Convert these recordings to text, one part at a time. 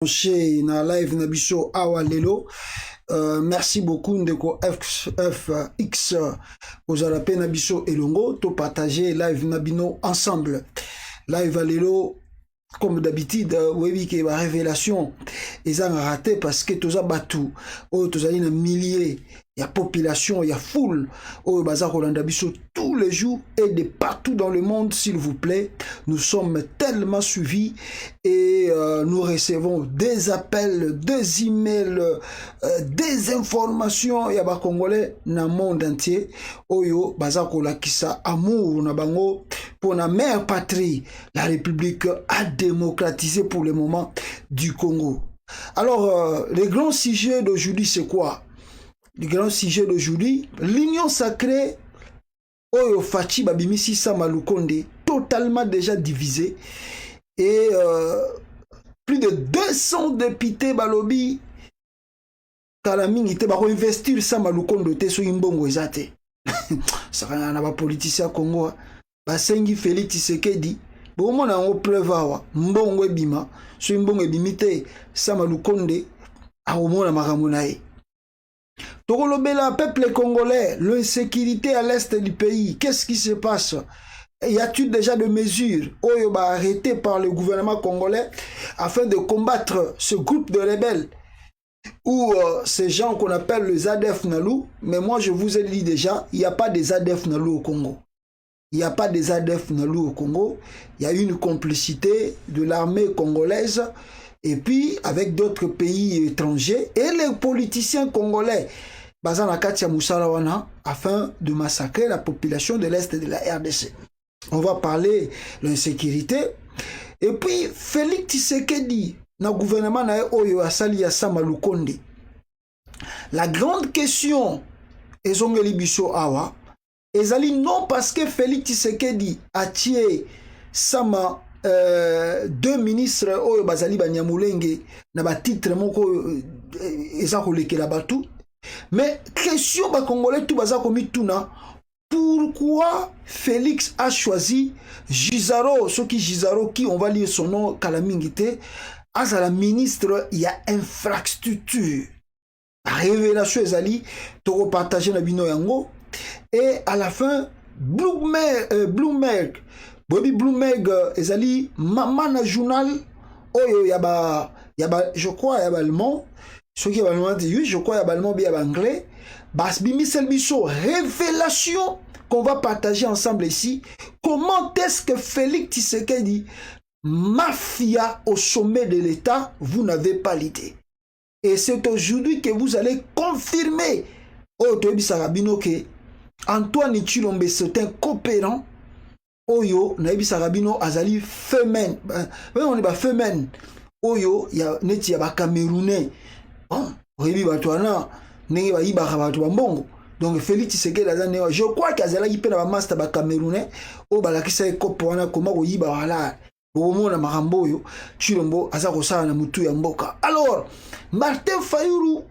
Chez na live na biso awa lelo. Merci beaucoup ndeko FX aux alapé na biso elongo to partager live na bino ensemble. Live à lelo comme d'habitude webi ke ba révélation ils ont raté parce que toza batu o tozali na milliers il y a population, il y a foule au bazar Rolanda Bisso tous les jours et de partout dans le monde, s'il vous plaît. Nous sommes tellement suivis et nous recevons des appels, des emails, des informations. Il y a des Congolais dans le monde entier. Oyo bazar Rolakisa amour na bango pour la mère patrie. La République a démocratisé pour le moment du Congo. Alors, le grand sujet d'aujourd'hui, c'est quoi? Le grand sujet d'aujourd'hui, l'union sacrée, Oyo Fachi Babimisi Samalukonde, totalement déjà divisée. Et plus de 200 députés Balobi, Kalaming, ils vont investir Samalukonde, te Imbongo Ezate. Ça n'a pas politicien Congo. Basengi Félix Tshisekedi, bon, on a un preuve, Mbongo Ebima, so Imbongo Ebimite, Samalukonde, a au moins Maramunae. Torolobela, peuple congolais, l'insécurité à l'est du pays, qu'est-ce qui se passe? Y a-t-il déjà des mesures arrêtées par le gouvernement congolais afin de combattre ce groupe de rebelles ou ces gens qu'on appelle les ADF Nalou? Mais moi je vous ai dit déjà, il n'y a pas des ADF Nalou au Congo. Il n'y a pas des ADF Nalou au Congo. Il y a une complicité de l'armée congolaise et puis avec d'autres pays étrangers et les politiciens congolais Bazana Katia Moussalawana afin de massacrer la population de l'Est de la RDC. On va parler de l'insécurité. Et puis, Félix Tshisekedi, na gouvernement na Oyo Asali ya Samalukonde. La grande question, ezongeli biso awa, ezali non parce que Félix Tshisekedi a tué Sama deux ministres Oyo Bazali Banyamulenge na ba titre moko ezako lekela batu. Mais question ba Congolais tout baza komi tuna, pourquoi Félix a choisi Gisaro, ce qui Gisaro qui on va lire son nom Kalamingite, as la ministre il y a infrastructure. La révélation ezali to partager na bino yango et à la fin Bloomberg Bobby Bloomberg ezali maman journal oyo yaba je crois yaba allemand. Ce qui est vraiment dit, je crois qu'il y a allemand, il y a anglais. Révélation qu'on va partager ensemble ici. Comment est-ce que Félix Tshisekedi, mafia au sommet de l'État, vous n'avez pas l'idée. Et c'est aujourd'hui que vous allez confirmer. Oh, Tobi Sarabino que Antoine Chilombe c'est un coopérant. Oyo, Naïbi Sarabino Azali Femen. On est pas Femen. Oyo, il y a Neti Yaba Camerounais. Donc Félix Tshisekedi je crois qu'Azala y peut avoir master ba camerounais au balakisa ekopoana koma ko yiba wala au mona marambo yo chilombo azako sala na mutu ya mboka. Alors Martin Fayulu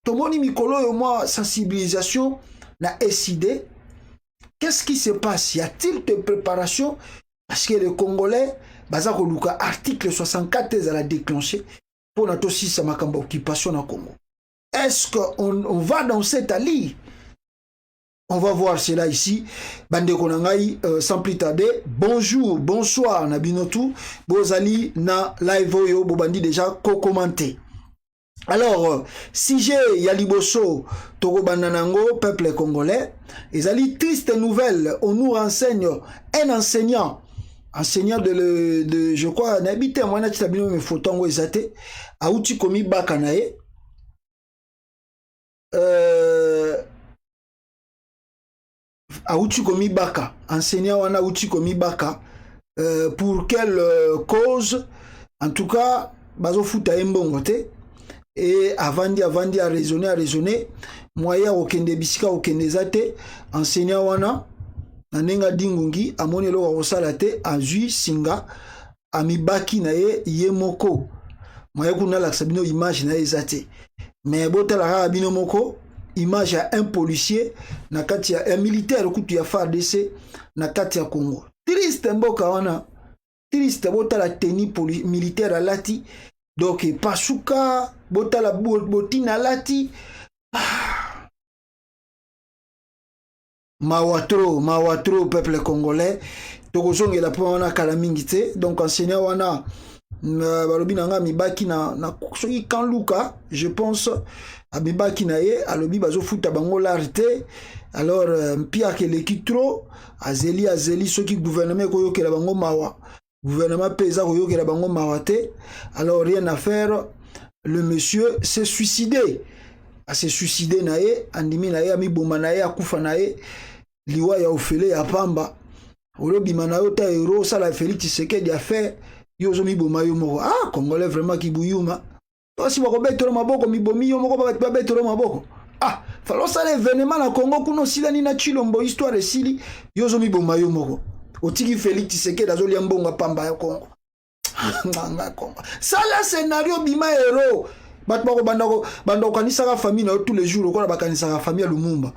tomoni mikolo yo moi sensibilisation na SID. Qu'est-ce qui se passe? Y a-t-il de préparation parce que les Congolais bazako luka article 64 à la déclencher pour notre aussi sa makamba occupation na Congo. Est-ce qu'on va dans cette allée? On va voir cela ici. Bande Konangai, sans plus tarder. Bonjour, bonsoir, Nabinotu. Bozali na live yo, bobandi déjà co-commenté. Alors, si j'ai Yaliboso, Togo Bananango, peuple congolais, ezali triste nouvelle. On nous renseigne un enseignant de je crois n'habite moi na tabino me fotongo ezate auti komi baka nae auti komi baka enseignant wana auti komi baka pour quelle cause? En tout cas bazo futa embongo te et avandi à raisonner moyen okende bisika okende zate enseignant wana Nanenga dingungi amoni lo wakosala te azui singa amibaki na ye moko moye kuna lakisa bino image na ye zate mais botala kaka bino moko image ya un policier na kati ya un militaire kutu ya FARDC na kati ya Congo. Triste mboka wana, triste botala tenue militaire alati donc pasuka botala botina lati mawatro peuple congolais tokozongela po wana kala mingi te donc enseignant wana balobi nanga mibaki na soki kan luka je pense abibaki na ye alobi bazofuta bango l'arte alors mpia keleki trop azeli soki gouvernement koyokela bango mawa gouvernement pesa koyokela bango mawa te alors rien à faire le monsieur s'est suicidé s'est suicidé na ye andimi na ye amiboma na ye akufa na ye liwa ya ofele ya pamba olobima na yo ta hero sala Félix Tshisekedi a fait yozo miboma yo moko congolais vraiment kibuyuma osi bakobetelo maboko mibomi yo moko bakabetelo maboko falo sala événement na Congo kuno silani na Chilombo histoire esili yozo miboma yo moko otiki Félix Tshisekedi azolia mbongo pamba ya Congo nganga Congo sala scénario bima hero bato bako kanisaka famille na tous les jours okola bakanisaka famille ya Lumumba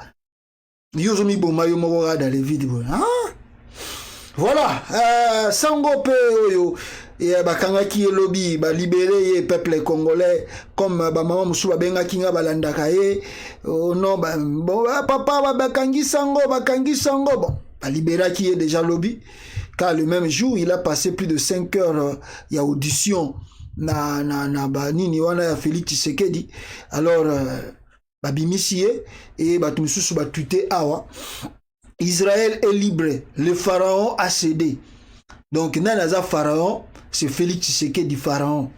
yozo miboma yo moko dans les vidéos voilà sango pe oyo bakangaki ye lobi libéré ye peuple congolais comme maman musu babengaki nga balandaka ye non papa bakangi sango bon libéraki ye déjà lobi car le même jour il a passé plus de 5 heures ya audition na banini wana ya Félix Tshisekedi alors babimisi ye et bato misusu batwite awa Israël est libre, le pharaon a cédé. Donc, Nanaza pharaon, c'est Félix Tshisekedi pharaon.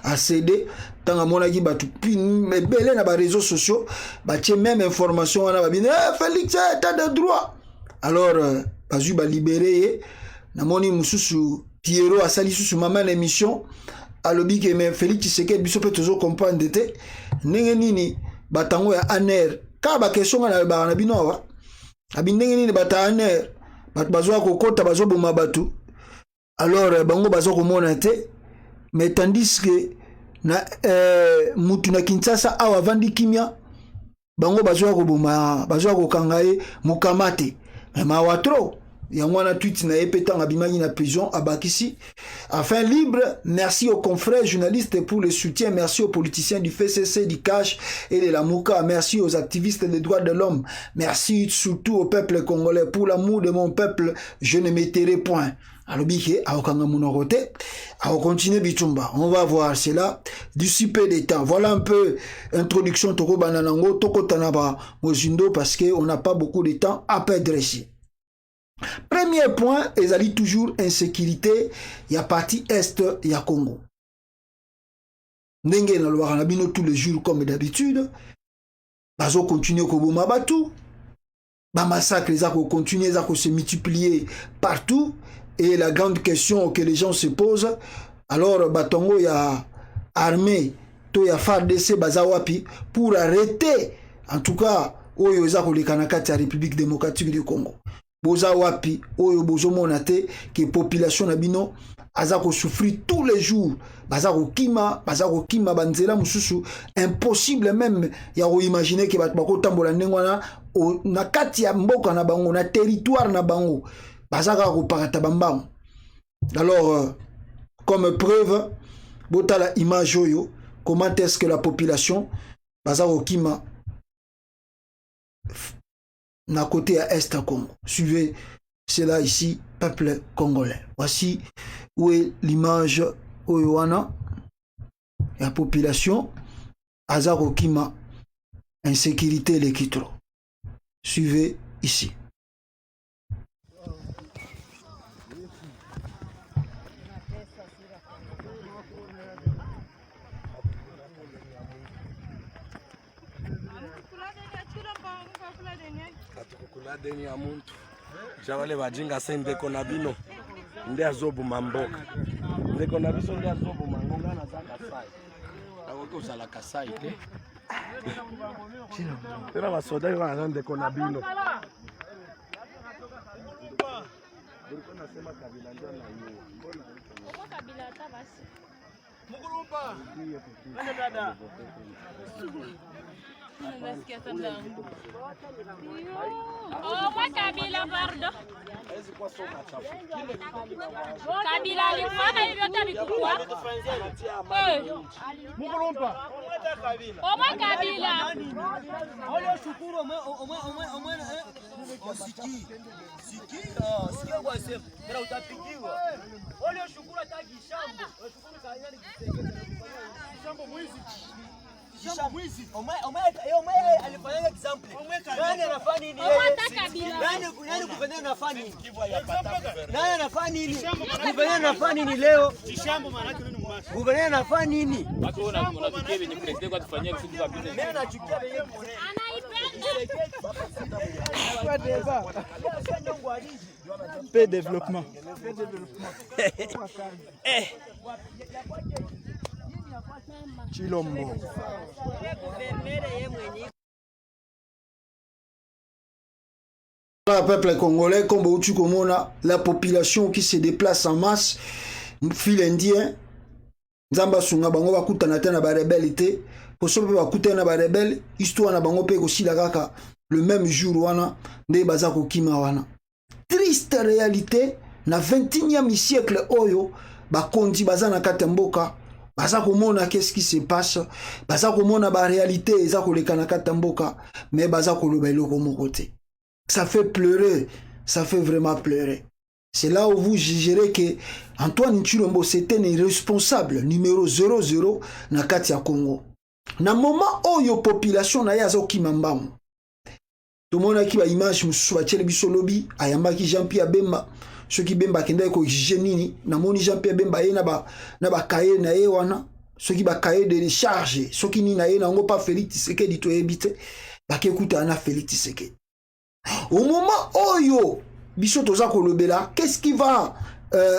A cédé. Tant à mon avis, mais belé na ba réseaux sociaux, batie même information, on a bien, Félix, t'as de droit. Alors, bazu ba libéré, na moni mususu, Pierrot a sali sous maman l'émission, a lobby que mais Félix Tshisekedi biso peut toujours comprendre d'été, nini, batango ya aner, car ba question na ba bino wa. Abindenge nini bataner batu bazwa kokota bazoboma batu alors bango bazwa komona te mais tandis que na mutu na Kinshasa awa vandi kimia bango bazwa koboma bazwa kokanga ye mukamate mawatro yango na tweet na epetanga bimaki na prison abakisi enfin libre. Merci aux confrères journalistes pour le soutien, merci aux politiciens du FCC, du CACH et de la Mouka, merci aux activistes des droits de l'homme, merci surtout au peuple congolais. Pour l'amour de mon peuple je ne m'éterai point. Alors bike aokanga munorote a continuer bitumba, on va voir cela d'ici peu de temps. Voilà un peu introduction toko bananango toko tanaba mozindo parce que on n'a pas beaucoup de temps à perdre ici. Premier point, ils allaient toujours insécurité, il y a partie est, il y a Congo. Ndenge na loira na bino tous les jours comme d'habitude, bazo continuer ko boma batu, ba massacre les ko continuer à se multiplier partout et la grande question que les gens se posent, alors batongo ya armée, to ya FARDC bazawapi pour arrêter en tout cas oyo za ko lekana kati ya République démocratique du Congo. Boza wapi oyo bozo monate que population na bino aza ko souffrir tous les jours baza ko kima banzela mususu impossible même ya ko imaginer que bat bako tambola ndengwana na kati ya mboka na bango na territoire na bango baza ka ko pakata bambango. Alors comme preuve botala image oyo comment est-ce que la population baza ko kima na côté à Est à Congo. Suivez cela ici, peuple congolais. Voici où est l'image Oyoana, la population, Azaro Kima, insécurité les Kitro. Suivez ici. Deni ya muntu jawale bajinga sendeko na bino nde azobu mamboka ndeko na biso nde azobu mangonga na zaka sai akoki osala kasai te tena basoda yo wana ndeko na bino Oh, moi Kabila, pardon. Kabila alifanya hivyo hata alikuwa. Oh, moi Kabila. Ole shukuru siki kwa sema bila utapigiwa. Ole shukuru hata kishambo. Shukuru kanyani kishambo mwizi. Mwizi. Omwe alifanya example. Nani anafanya nini yeye? Nani kufanya anafanya nini? Nani anafanya nini? Kufanya anafanya nini leo? Kishambo maana yake nini mbaya? Kufanya anafanya nini? Watu wanachukia venye president kwa tufanyia kitu kwa business. Mimi nachukia venye Paix développement. Chilombo. Le peuple congolais, comme Boutu Komona, la population qui se déplace en masse, fil indien, Zamba Sunga Bango Bakuta Natana Barebelité, pour ce que Bakuta na Barebel, histoire na Bango Pego Silagaka, le même jour, wana, de Bazako Kima wana. Triste réalité, na 21e siècle, Oyo, Bakondi Bazana Katemboka, Bazako Mona, qu'est-ce qui se passe, Bazako Mona, ba réalité, Zako le Kanakatamboka, mais Bazako le Bailo Komokote. Ça fait pleurer, ça fait vraiment pleurer. C'est là où vous jugerez que Antoine Chilombo c'était un responsable numéro 00 na kati ya Congo. Na moment où yo population na yazo kimambamu. Tout le monde qui ba image mususu ba tshele biso lobi ayamba ki Jean-Pierre Bemba ceux qui Bemba kenda ko nini na moni Jean-Pierre Bemba ye na ba kaye na ye wana ceux qui ba kaye de charge ceux qui ni na ye na ngo pas Félix Tshisekedi to ebite ba ke kuta na Félix Tshisekedi. Au moment où biso toza kolobela, qu'est-ce qui va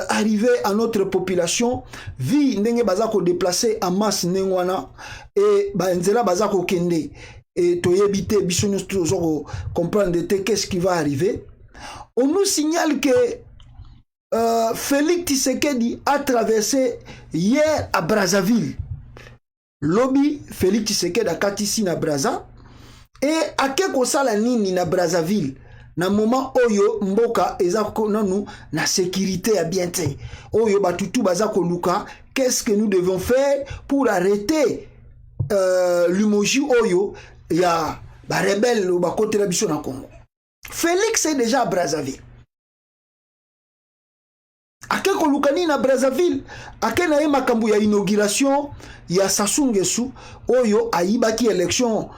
arriver à notre population vi ndenge baza ko déplacer en masse nengwana et ba nzela baza ko kende et toyebite biso nous toza ko comprendre qu'est-ce qui va arriver. On nous signale que Félix Tshisekedi a traversé hier à Brazzaville. Lobby Félix Tshisekedi a katisi na Brazza. Et à quel kosala nini na Brazzaville na moment oyo mboka ezako nanu na sécurité ya bien te oyo batutu bazako luka qu'est-ce que nous devons faire pour arrêter l'umoji oyo ya ba rebelle ou ba côté la biso na Congo. Félix est déjà à Brazzaville. Ake kolukani na Brazzaville ake na ye makambo ya inauguration ya Sassou Nguesso oyo ayibaki élection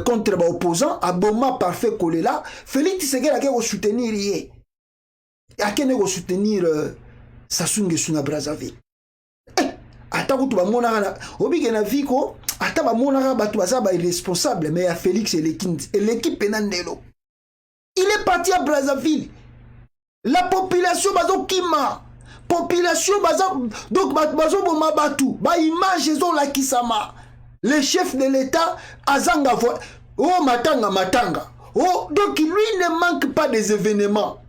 contre ba opposant aboma parfait kolela Félix Tshisekedi ake ko soutenir ye ake ne ko soutenir Sassou Nguesso na Brazzaville ata kutu ba mona na obike na viko ata ba mona ba tu baza ba irresponsable mais ya Félix et l'équipe penandelo il est parti à Brazzaville. La population bazo kima population baza donc bazo boma batu ba image zo la kisama le chef de l'état azanga oh matanga oh donc lui ne manque pas des événements.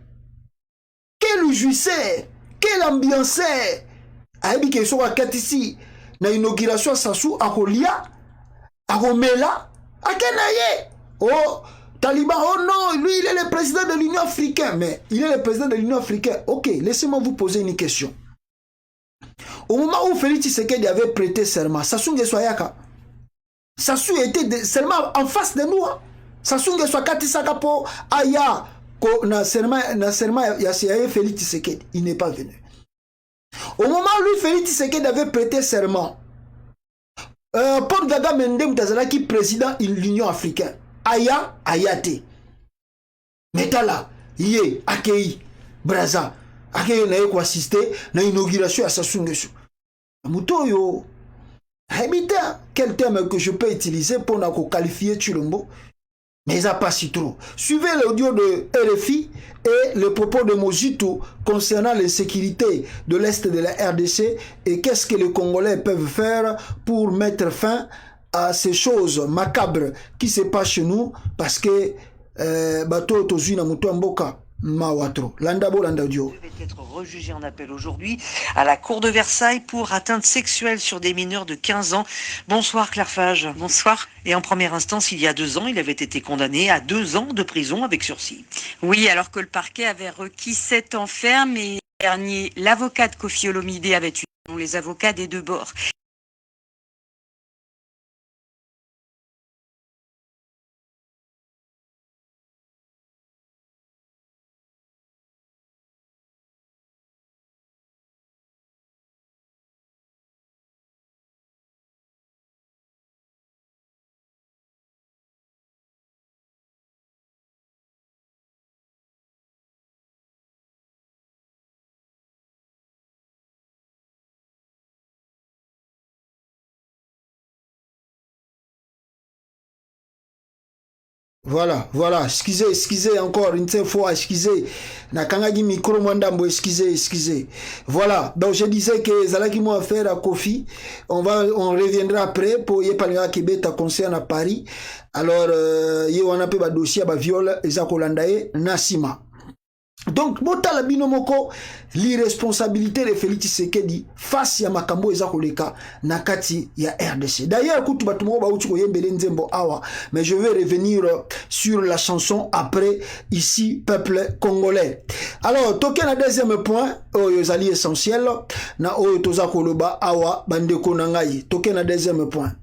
Quel jouisseur, quel ambianceur aibi ke so katisi na inauguration Sassou akolia akomela akenaye oh Taliban, oh non, lui il est le président de l'Union africaine. Mais il est le président de l'Union africaine. Ok, laissez-moi vous poser une question. Au moment où Félix Tshisekedi avait prêté serment, Sassou Nguesso Ayaka, Sassou était seulement en face de nous. Sassou Nguesso Katisaka po Aya, na serment ya Félix Tshisekedi. Il n'est pas venu. Au moment où lui, Félix Tshisekedi avait prêté serment, Paul Kagame Ndem Tazalaki, président de l'Union africaine. Aya ayate metala ye akei Brazza akei na ko assister na inauguration à Sassou Nguesso mutoyo habita quel terme que je peux utiliser pour na ko qualifier Chilombo mais ça pas si trop. Suivez l'audio de RFI et le propos de Mozito concernant les sécurités de l'Est de la RDC et qu'est-ce que les Congolais peuvent faire pour mettre fin à ces choses macabres qui se passent chez nous parce que bateau tozui na muto mboka Mawatro. Landabo Landadio. Devait être rejugé en appel aujourd'hui à la cour de Versailles pour atteinte sexuelle sur des mineurs de 15 ans. Bonsoir Claire Fage. Bonsoir. Et en première instance, il y a 2 ans, il avait été condamné à 2 ans de prison avec sursis. Oui, alors que le parquet avait requis 7 ans ferme et dernier, l'avocat de Kofi Olomide avait eu les avocats des 2 bords. Voilà, excusez encore une fois, excusez. Nakangagi micro mwandambo, excusez. Voilà, donc je disais que Zalaki m'a affaire à Kofi. On reviendra après pour Yepanga Kibeta concerne à Paris. Alors, on a peu dossier à viol, Ezakolandae, Nassima. Donc, Botala Binomoko, l'irresponsabilité de Félix Tshisekedi face à Makambo Ezakoleka, Nakati ya RDC. D'ailleurs, mais je vais revenir sur la chanson après, ici, peuple congolais. Alors, token à deuxième point, Yozali essentiel, na Oyo Tozakoloba Awa, Bandeko Nangai. Token à deuxième point.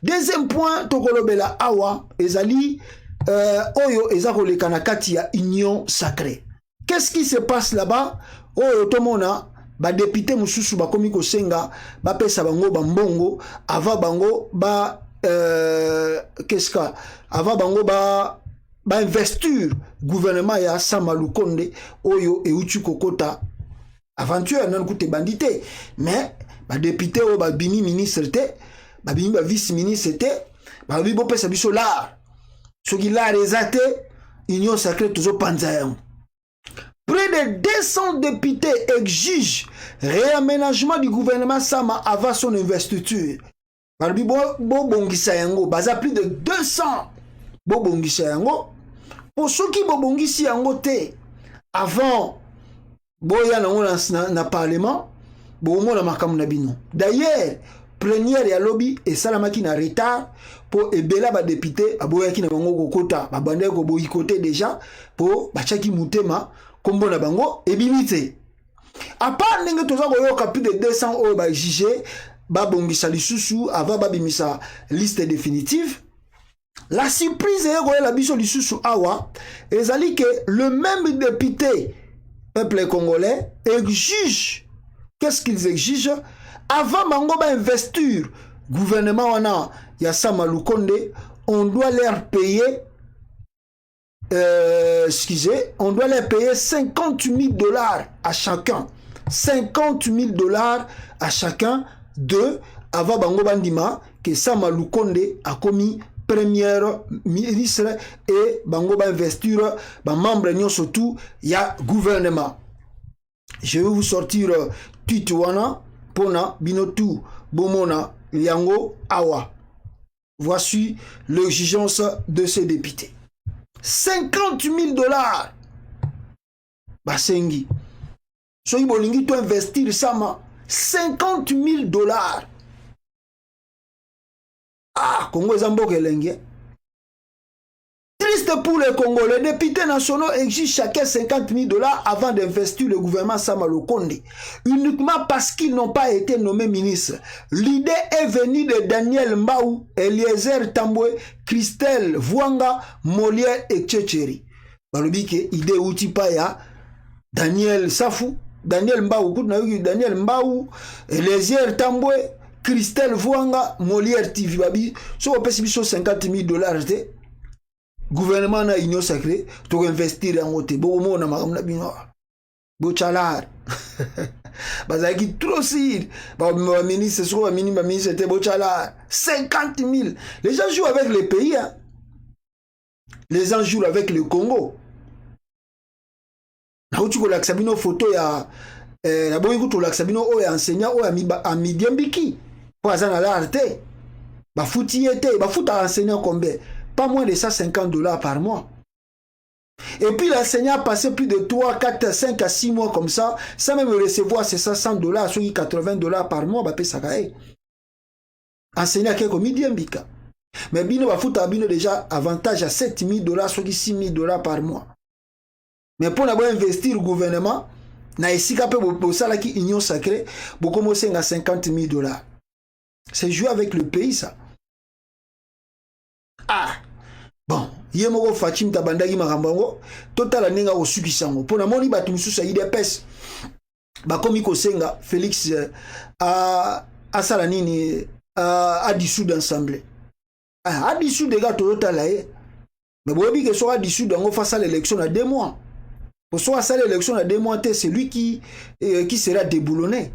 Deuxième point, Tokolobela Awa, Ezali, Oyo Ezakoleka Nakati ya union sacrée. Qu'est-ce qui se passe là-bas? Oh, automona, ba député mususu ba komi ko senga, ba pesa bango bambongo, ava bango ba qu'est-ce que ava bango ba investir gouvernement ya Samalu Konde oyo e uchi kokota aventure nan koute bandité, mais ba député o ba bimi ministre te, ba bimi ba vice ministre te, ba bimi bo pesa biso la. Soki la rezate union sacrée toujours panzayan. Près de 200 députés exigent réaménagement du gouvernement Sama avant son investiture. Barbi bo bongisa yango, baza plus de 200 bo bongisa yango. Pour ceux qui bo bongisi yango te, avant boya na parlement, bo mo na makamu na bino. D'ailleurs, première ya lobby et salamaki na retard pour ebela ba député aboya ki na bango kokota, ba bandé ko boyikoté déjà pour bachaki mutema kombo na bango ebimite. À part ndenge toza koyoka plus de 200 o ba jugé ba bongisa lisusu avant ba bimisa liste définitive. La surprise est que la biso lisusu awa ezali que le même député peuple congolais exige, qu'est-ce qu'ils exigent avant bango ba investir gouvernement wana ya Samalu Konde, on doit leur payer on doit les payer $50,000 à chacun. $50,000 à chacun de avant bango bandima que Samalu Konde a commis premier ministre et bango ba investir ba membre nyon surtout ya gouvernement. Je vais vous sortir Tituana pona binotu bomona liango awa. Voici l'exigence de ces députés. $50,000. Basengi. So ibolingi to investir sama $50,000. Ah, Congo Zambo Kelenge. Triste pour les Congolais, les députés nationaux exigent chacun $50,000 avant d'investir le gouvernement Samalu Konde, uniquement parce qu'ils n'ont pas été nommés ministres. L'idée est venue de Daniel Mbaou, Eliezer Tambwe, Christelle Vwanga, Molière et Tchétchéri. Balobi ke idée outi pa ya Daniel Safou, Daniel Mbaou, Daniel Mbaou, Eliezer Tambwe, Christelle Vwanga, Molière TV babi, so opesi biso $50,000 te. Gouvernement na union sacrée, to investir en côté. Bon mo na makam na bino. Bo chalar. Bazaki trop sir. Ba ministre so minimum ministre te bo chalar. 50,000. Les gens jouent avec les pays hein. Les gens jouent avec le Congo. Na uti ko laksabino photo ya na boyi ko to laksabino o ya enseignant o ya Midiambiki. Po azana la arte. Ba futi ete, ba futa enseignant combien? Pas moins de $150 par mois. Et puis l'enseignant a passé plus de 3, 4, 5 à 6 mois comme ça, sans même recevoir ses $100, soit $80 par mois, bah, ça caille. Enseignant qui est comme Mbika. Mais bino va foutre bino déjà avantage à $7,000, soit $6,000 par mois. Mais pour avoir investi le gouvernement, na esika pe bo sala ki union sacrée, bo commencer à $50,000. C'est jouer avec le pays ça. Ah. Bon, yemoko Fatim tabandaki makambango, total nenga ko sukisango. Pona moni batu mususa IDPS. Ba komi ko senga Félix a sala nini a dissoudre l'Assemblée. A dissoudre gars total là. Mais bobi que soit dissoudre ngo face à l'élection à 2 mois. Pour soit à l'élection à 2 mois, c'est lui qui sera déboulonné.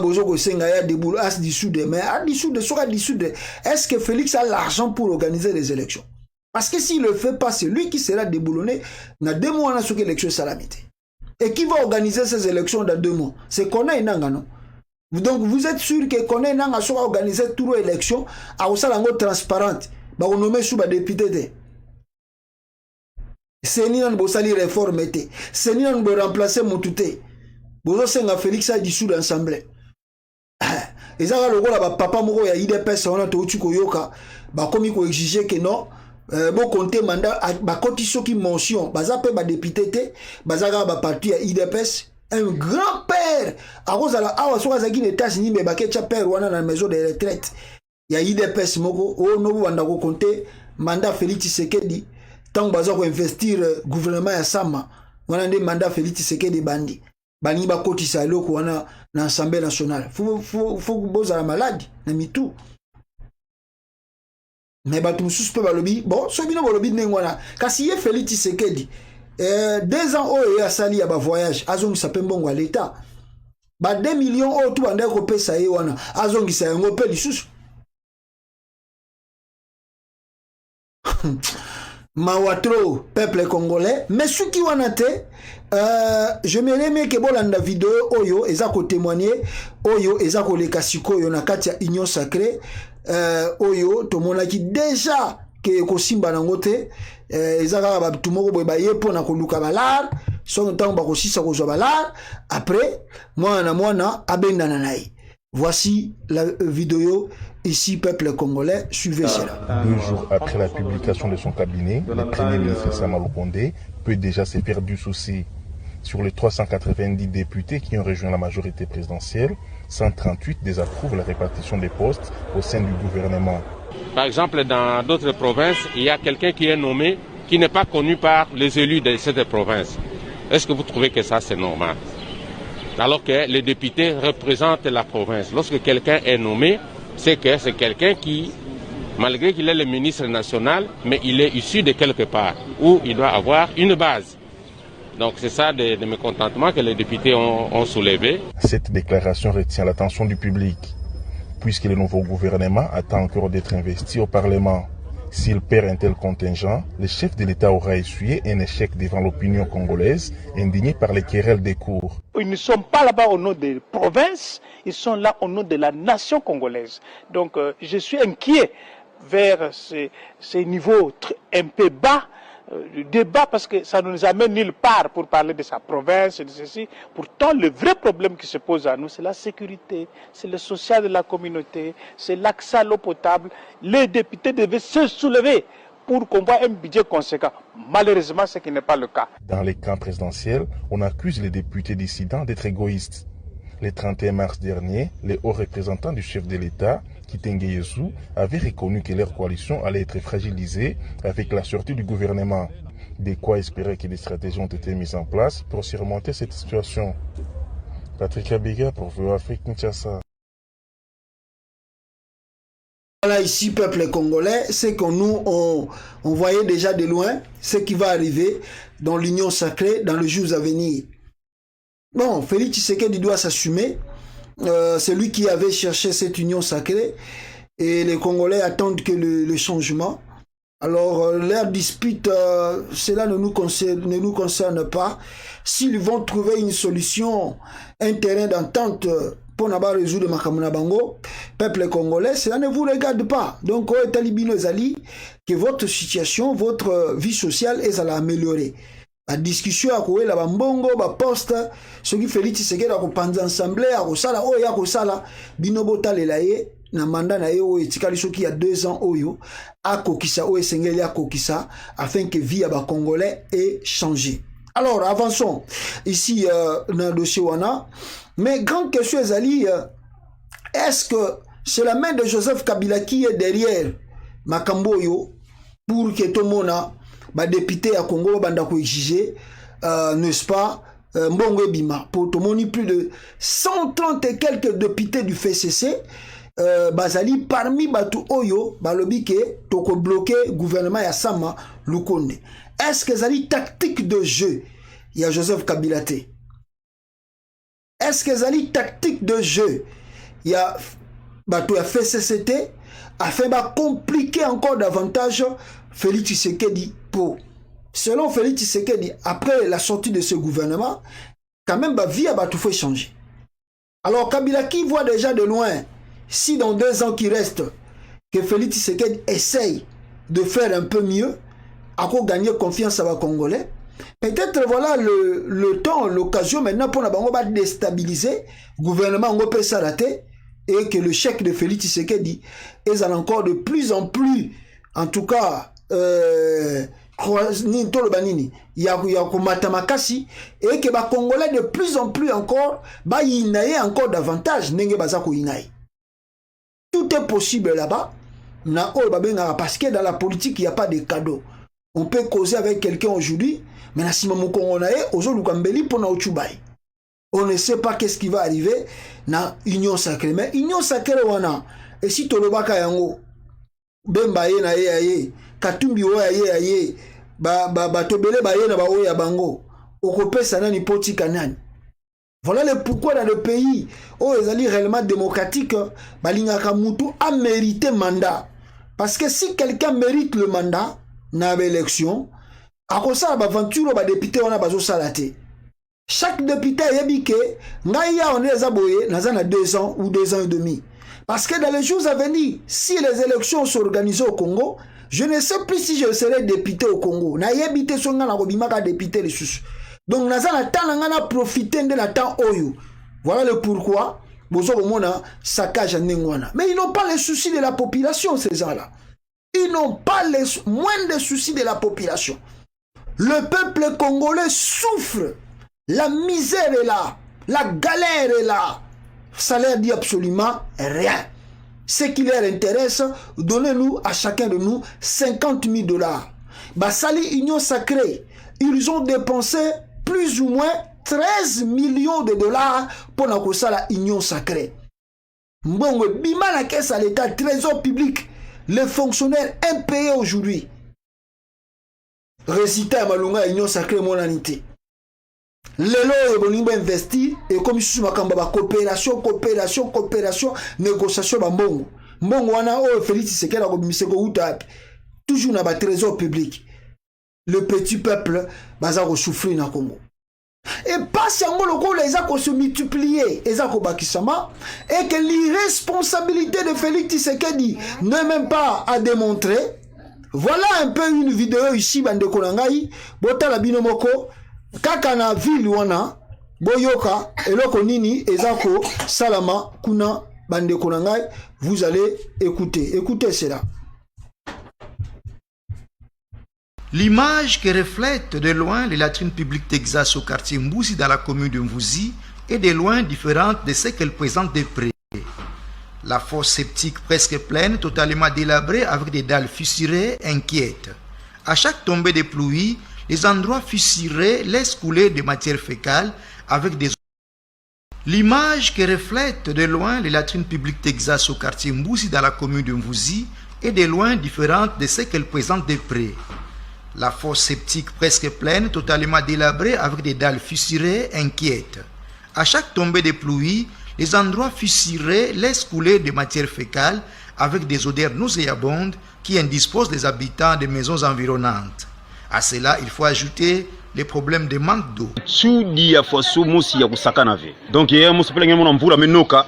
Bozoko Senga a déboulonné, a dissoudre, mais a dissoudre, soit dissoudre. Est-ce que Félix a l'argent pour organiser les élections? Parce que s'il ne le fait pas, c'est lui qui sera déboulonné. Dans 2 mois, on a ce que l'élection salamité. Et qui va organiser ces élections dans 2 mois? C'est Kona Inanga, non? Donc vous êtes sûr que Kona Inanga sera organisé toute l'élection à Osalango transparente. Bah, on nomme sous les députés. C'est ni on sali réforme été. C'est ni on remplacer Moutouté. Bozo Senga Félix a dissous l'Assemblée. Et ça va le rôle à papa moko ya IDPS on a to uchuko yoka. Bah comme il faut exiger que non. Bon compter mandat ba cotiso qui mention. Baza pe ba député té. Baza ga ba parti ya IDPS. Un grand-père. A cause à la awa soka zaki ne tâche ni me ba ke cha père wana na maison de retraite. Ya IDPS moko o no wanda ko compter mandat Félix Tshisekedi. Tant que vous investir gouvernement ya sama, on a des mandats Félix Tshisekedi bandi. Bani ba kotisa loko wana na Assemblée nationale. Faut boza la maladie, na mitou. Mais ba tout suspect ba lobi. Bon, so bino ba lobi nengwana. Kasi ye Félix Tshisekedi 2 ans o ya sali ya ba voyage, azongi sa pembongo à l'état. Ba 2 millions o tout bande ko pesa ye wana, azongi sa ngo pe lisusu. Mawatro, peuple congolais, mais ce qui en a été, je me remets que bolanda vidéo oyo ezako témoigner oyo ezako le kasiko yo na kati ya union sacrée oyo to monaki déjà que kosimba nangote ezaka ba tumoko boy ba yepo na koluka balar son temps ba kosisa ko balar après mwana abenda nanai. Voici la vidéo. Ici, peuple congolais, suivez cela. 2 jours après la publication de son cabinet, le Premier ministre Sama Lukonde peut déjà se faire du souci. Sur les 390 députés qui ont rejoint la majorité présidentielle, 138 désapprouvent la répartition des postes au sein du gouvernement. Par exemple, dans d'autres provinces, il y a quelqu'un qui est nommé qui n'est pas connu par les élus de cette province. Est-ce que vous trouvez que ça, c'est normal? Alors que les députés représentent la province. Lorsque quelqu'un est nommé, c'est que c'est quelqu'un qui, malgré qu'il est le ministre national, mais il est issu de quelque part, où il doit avoir une base. Donc c'est ça des mécontentements que les députés ont soulevé. Cette déclaration retient l'attention du public, puisque le nouveau gouvernement attend encore d'être investi au Parlement. S'il perd un tel contingent, le chef de l'État aura essuyé un échec devant l'opinion congolaise, indignée par les querelles des cours. Ils ne sont pas là-bas au nom des provinces, ils sont là au nom de la nation congolaise. Donc je suis inquiet vers ces niveaux un peu bas du débat parce que ça ne nous amène nulle part pour parler de sa province, de ceci. Pourtant, le vrai problème qui se pose à nous, c'est la sécurité, c'est le social de la communauté, c'est l'accès à l'eau potable. Les députés devaient se soulever pour qu'on voit un budget conséquent. Malheureusement, ce qui n'est pas le cas. Dans les camps présidentiels, on accuse les députés dissidents d'être égoïstes. Le 31 mars dernier, les hauts représentants du chef de l'État, Kitenge Yesu, avaient reconnu que leur coalition allait être fragilisée avec la sortie du gouvernement. De quoi espérer que des stratégies ont été mises en place pour surmonter cette situation. Patrick Abiga pour VOA Afrique Kinshasa. Voilà ici, peuple congolais, c'est que nous, on voyait déjà de loin ce qui va arriver dans l'union sacrée dans les jours à venir. Bon, Félix Tshisekedi doit s'assumer. C'est lui qui avait cherché cette union sacrée et les Congolais attendent que le changement. Alors, leur dispute, cela ne nous concerne pas. S'ils vont trouver une solution, un terrain d'entente pour n'avoir résoudre Makamuna Bango, peuple congolais, cela ne vous regarde pas. Donc, Talibino Zali, que votre situation, votre vie sociale est à l'améliorer. La discussion à quoi la bambongo, ba poste, ce qui fait l'itiségué à panza assemblée, à Rosala, oh ya Rosala, binobota lelaye, na mandat na yo etikali soki ya 2 ans oyo a kokisa o esengeli a kokisa afin que vie ba congolais ait changé. Alors avançons ici dans le dossier wana, mais grande question ezali est-ce que c'est la main de Joseph Kabila qui est derrière makambo yo pour que tout le monde ba député à Congo banda ko exiger n'est-ce pas mbongo bima pour tout le monde plus de 130 et quelques députés du FCC bazali parmi batu oyo balobi ke toko bloquer gouvernement ya Sama Lukonde. Est-ce que zali tactique de jeu ya Joseph Kabila te? Est-ce que zali tactique de jeu ya batu ya FCCT afin ba compliquer encore davantage Félix Tshisekedi pour selon Félix Tshisekedi après la sortie de ce gouvernement quand même ba vie a batu faut changer. Alors Kabila qui voit déjà de loin si dans 2 ans qui restent, que Félix Tshisekedi essaye de faire un peu mieux, à quoi gagner confiance à la Congolais, peut-être voilà le temps, l'occasion maintenant pour la déstabiliser, le gouvernement peut s'arrêter et que le chèque de Félix Tshisekedi est encore de plus en plus, en tout cas, il y a Matamakasi et que les Congolais de plus en plus encore, y encore davantage, tout est possible là-bas. Parce que dans la politique, il n'y a pas de cadeau. On peut causer avec quelqu'un aujourd'hui, mais on ne sait pas qu'est-ce qui va arriver dans l'Union sacrée. Mais l'Union sacrée, et si tu as yango, Bemba ye na ye, Katumbi oya ye, Batobele ba ye na ba oya bango, Okope sanani poti kanani. Voilà le pourquoi dans le pays où ils allaient réellement démocratique, Balingaka Moutou a mérité mandat. Parce que si quelqu'un mérite le mandat dans l'élection, à cause de l'aventure, les députés ont besoin de salaté. Chaque député a dit que on est aboyé dans 2 ans ou 2 ans et demi. Parce que dans les jours à venir, si les élections sont organisées au Congo, je ne sais plus si je serai député au Congo. Na yebité son na robimaka député les sous. Donc, nous avons profité de la temps oyo. Voilà le pourquoi. Mais ils n'ont pas les soucis de la population, ces gens-là. Ils n'ont pas les moins de soucis de la population. Le peuple congolais souffre. La misère est là. La galère est là. Ça leur dit absolument rien. Ce qui leur intéresse, donnez-nous à chacun de nous 50 000 $. Basali Union Sacrée, ils ont dépensé plus ou moins 13 millions de $, pour la Union Sacrée. Bon, bima la caisse à l'État, trésor public, les fonctionnaires impayés aujourd'hui. Récita Malunga, Union Sacrée, mon anité. Lelo Bonimba investi, et comme sous ma kamba, coopération, négociation, mbongo. Mbongo wana, Félix Tshisekedi, toujours dans le trésor public. Le petit peuple va souffrir dans le Congo. Et pas seulement le Congo, les a se multiplier, et que l'irresponsabilité de Félix Tshisekedi n'est même pas à démontrer. Voilà un peu une vidéo ici, bande Konangai, bota la binomoko, kaka na ville wana, boyoka, eloko nini, ezako, salama, kuna, bande Konangai, vous allez écouter. Écoutez cela. L'image qui reflète de loin les latrines publiques Texas au quartier Mbouzi dans la commune de Mvouzi est de loin différente de ce qu'elle présente de près. La fosse septique presque pleine, totalement délabrée avec des dalles fissurées, inquiète. À chaque tombée de pluie, les endroits fissurés laissent couler des matières fécales avec des... L'image qui reflète de loin les latrines publiques Texas au quartier Mbouzi dans la commune de Mvouzi est de loin différente de ce qu'elle présente de près. La fosse septique presque pleine, totalement délabrée avec des dalles fissurées, inquiète. À chaque tombée de pluie, les endroits fissurés laissent couler des matières fécales avec des odeurs nauséabondes qui indisposent les habitants des maisons environnantes. À cela, il faut ajouter les problèmes de manque d'eau. Donc, il y a un moussa menoka.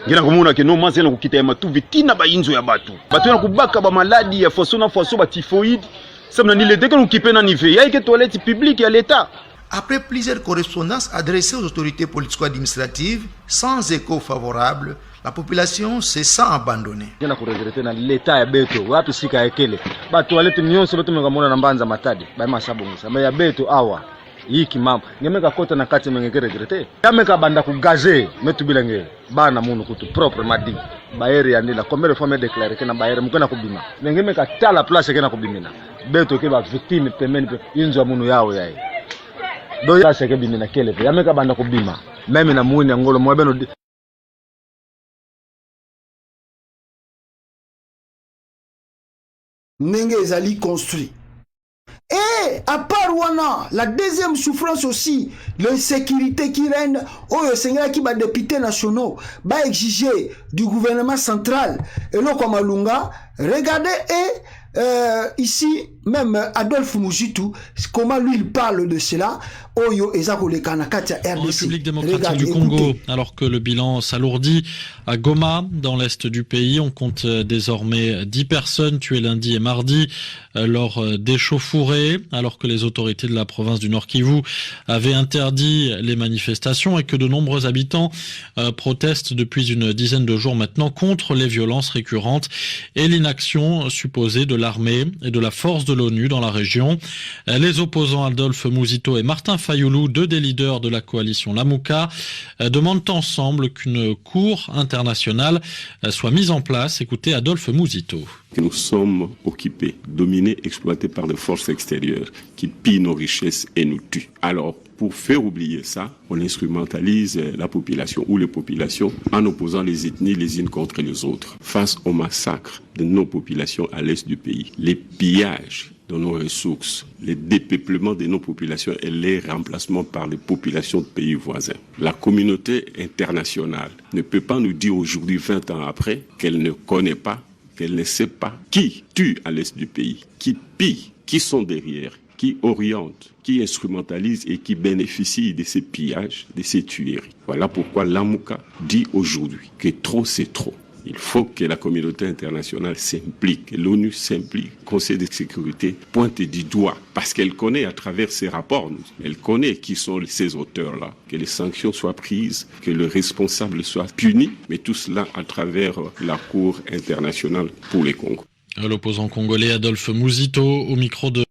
ngena komona ke no manzi na kokita ya matu vitina ba inzo ya batu batu na kubaka ba maladi ya faso na faso ba typhoïde ça m'a dit le dès que nous quittons na niveau il y a que toilettes publiques à l'état. Après plusieurs correspondances adressées aux autorités politico-administratives sans écho favorable, la population se sent abandonnée. Ngena ko regretter na l'état ya beto wapi sika ekele ba toilettes nyonso beto mengamona na mbanza matadi ba masabongosa mais ya beto awa yiki mama ngemeka kota na kati mengeke regrete kameka banda ku gaze metu bilenge bana munu kutu propre madi baere ya ndila combien fois me déclarer que na baere mukena kubima ngemeka tala place kena kubimina beto ke ba victime pemeni inzo munu yao yae do ya seke bimina kele pe yameka banda kubima meme na muini ngolo mwebeno Nenge ezali construit. Et à part Wana, la deuxième souffrance aussi, l'insécurité qui règne, au Seigneur qui va députés nationaux, va exiger du gouvernement central, et là comme Alunga, regardez, et ici, même Adolphe Mujitu, comment lui il parle de cela, Oyo Ezako le Kanakatia RDC. En République démocratique du Congo, alors que le bilan s'alourdit à Goma, dans l'est du pays, on compte désormais 10 personnes tuées lundi et mardi lors d'échauffourées, alors que les autorités de la province du Nord Kivu avaient interdit les manifestations et que de nombreux habitants protestent depuis une dizaine de jours maintenant contre les violences récurrentes et l'inaction supposée de l'armée et de la force de l'ONU dans la région. Les opposants Adolphe Muzito et Martin Fayoulou, deux des leaders de la coalition Lamuka, demandent ensemble qu'une cour internationale soit mise en place. Écoutez Adolphe Muzito. Nous sommes occupés, dominés, exploités par des forces extérieures qui pillent nos richesses et nous tuent. Alors, pour faire oublier ça, on instrumentalise la population ou les populations en opposant les ethnies les unes contre les autres. Face au massacre de nos populations à l'est du pays, les pillages de nos ressources, les dépeuplements de nos populations et les remplacements par les populations de pays voisins. La communauté internationale ne peut pas nous dire aujourd'hui, 20 ans après, qu'elle ne connaît pas, qu'elle ne sait pas qui tue à l'est du pays, qui pille, qui sont derrière, qui oriente, qui instrumentalise et qui bénéficie de ces pillages, de ces tueries. Voilà pourquoi Lamuka dit aujourd'hui que trop c'est trop. Il faut que la communauté internationale s'implique, que l'ONU s'implique, le Conseil de sécurité pointe du doigt, parce qu'elle connaît à travers ses rapports, elle connaît qui sont ces auteurs-là, que les sanctions soient prises, que le responsable soit puni, mais tout cela à travers la Cour internationale pour les Congos. L'opposant congolais Adolphe Muzito au micro de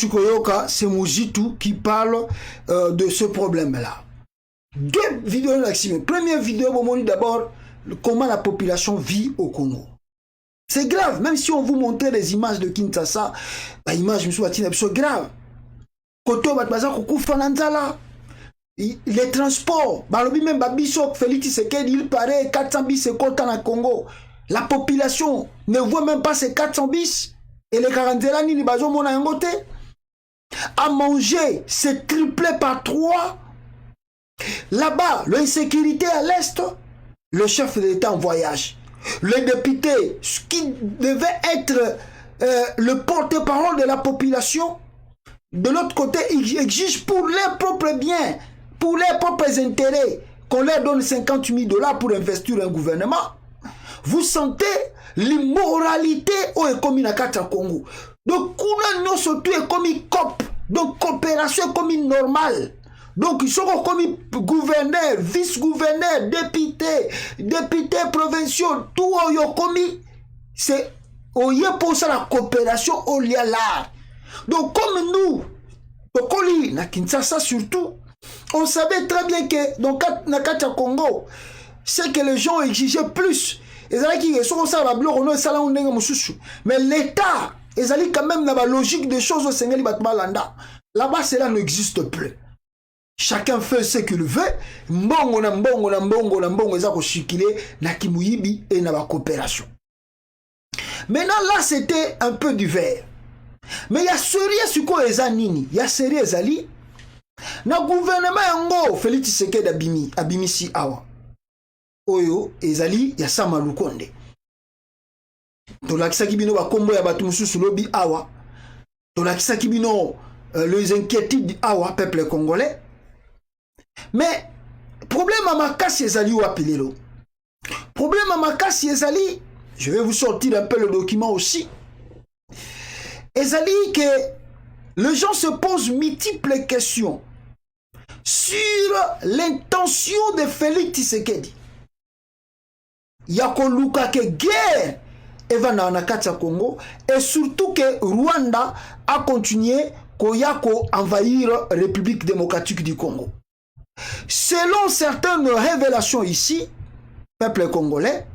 Chukoyoka, c'est Mujitu qui parle de ce problème-là. Deux vidéos maximum. Première vidéo, on montre d'abord comment la population vit au Congo. C'est grave, même si on vous montrait les images de Kinshasa, l'image c'est grave. Les transports, même Babiso, Félix Tshisekedi, il paraît 400 bis et Kota au Congo. La population ne voit même pas ces 400 bis et les 40 ans, ils ont côté. À manger, c'est triplé par 3. Là-bas, l'insécurité à l'Est, le chef de l'État en voyage. Le député, ce qui devait être le porte-parole de la population, de l'autre côté, il exige pour leurs propres biens, pour leurs propres intérêts, qu'on leur donne 50 000 $ pour investir un gouvernement. Vous sentez l'immoralité au économie na kata Congo. Donc, kuna no surtout économie COP, donc coopération économie normale. Donc, ils sont comme gouverneurs, vice-gouverneurs, députés provinciaux, tout au commis. C'est au pour ça la coopération au lieu là. Donc, comme nous, au Koli, na Kinshasa surtout, on savait très bien que dans le Congo, c'est que les gens exigeaient plus. Mais l'État, ils allaient quand même dans la logique des choses au Sénégal. Là-bas, cela n'existe plus. Chacun fait ce qu'il veut. Mbongo na mbongo na mbongo na mbongo eza ko shikile na kimuyibi et na ba coopération. Maintenant là c'était un peu du vert. Mais il y a sérieux sur quoi eza nini? Il y a sérieux ezali. Na gouvernement yango Félix Tshisekedi abimisi awa. Oyo ezali ya Sama Lukonde. Tolakisa kibino ba kombo ya batu mususu lobi awa. Tolakisa kibino les inquiétudes awa peuple congolais. Mais Problème à Makassi ezali ou apelelo. Problème à Makassi ezali, je vais vous sortir un peu le document aussi. Ezali que les gens se posent multiples questions sur l'intention de Félix Tshisekedi. Yako luka ke guerre evana na kati ya Congo et surtout que Rwanda a continué koyako envahir République démocratique du Congo. Selon certaines révélations ici, peuple congolais,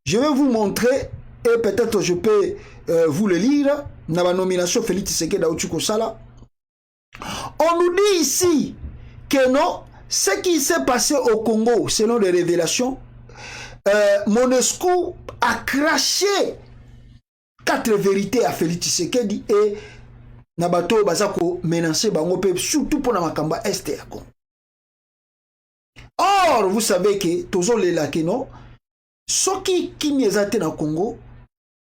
je vais vous montrer et peut-être je peux vous le lire dans la nomination Félix Tshisekedi Aoutuko Sala. On nous dit ici que non, ce qui s'est passé au Congo, selon les révélations, Monusco a craché 4 vérités à Félix Tshisekedi et Nabato Bazako menacé bango pe surtout pour Namakamba Est ya Congo. Or, vous savez que tozo le lakeno soki qui miezate na Congo,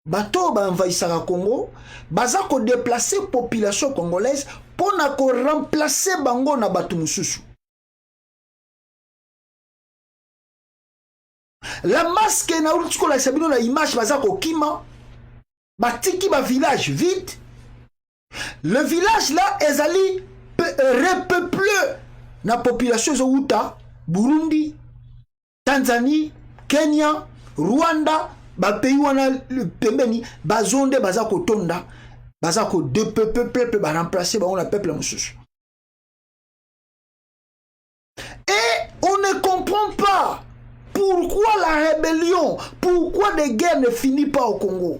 bato ba envahissaka Congo, bazako déplacer population congolaise pour na ko remplacer bango na batu mususu. La masque na ultiko la sabino la image bazako kima batiki ba village vide. Le village là ezali repeuplé na population zouta Burundi, Tanzanie, Kenya, Rwanda, ba pays wana pembeni bazonde bazako tonda bazako de peuple ba remplacer ba on a peuple mususu. Et on ne comprend pas pourquoi la rébellion, pourquoi des guerres ne finissent pas au Congo.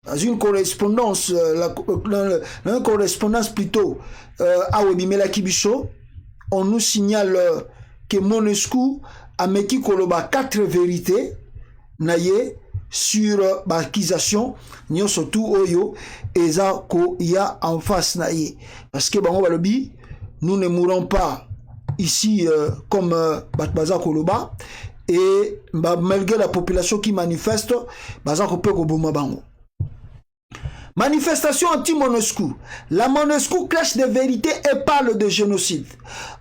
Dans une correspondance, une correspondance plutôt à Webimela Kibiso, on nous signale que Monusco a mis Koloba 4 vérités naye sur l'accusation, nous surtout Oyo, et ça qu'il y a en face naye. Parce que nous ne mourrons pas ici comme Batbaza Koloba, et malgré la population qui manifeste, Baza Kopeko Boma Bango. Manifestation anti-Monusco. La Monusco cache des vérités et parle de génocide.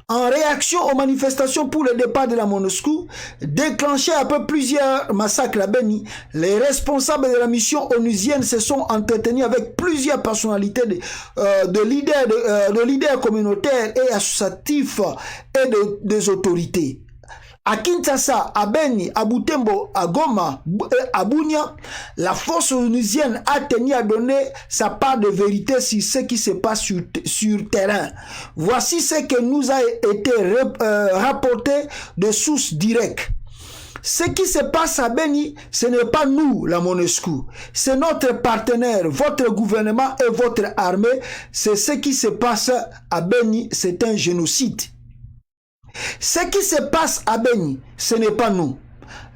En réaction aux manifestations pour le départ de la Monusco, déclenché après plusieurs massacres à Beni, les responsables de la mission onusienne se sont entretenus avec plusieurs personnalités de leaders communautaires et associatifs et des autorités. À Kinshasa, à Beni, à Butembo, à Goma, à Bunia, la force onusienne a tenu à donner sa part de vérité sur ce qui se passe sur terrain. Voici ce que nous a été rapporté de sources directes. Ce qui se passe à Beni, ce n'est pas nous, la Monusco. C'est notre partenaire, votre gouvernement et votre armée. C'est ce qui se passe à Beni, c'est un génocide. Ce qui se passe à Beni, ce n'est pas nous.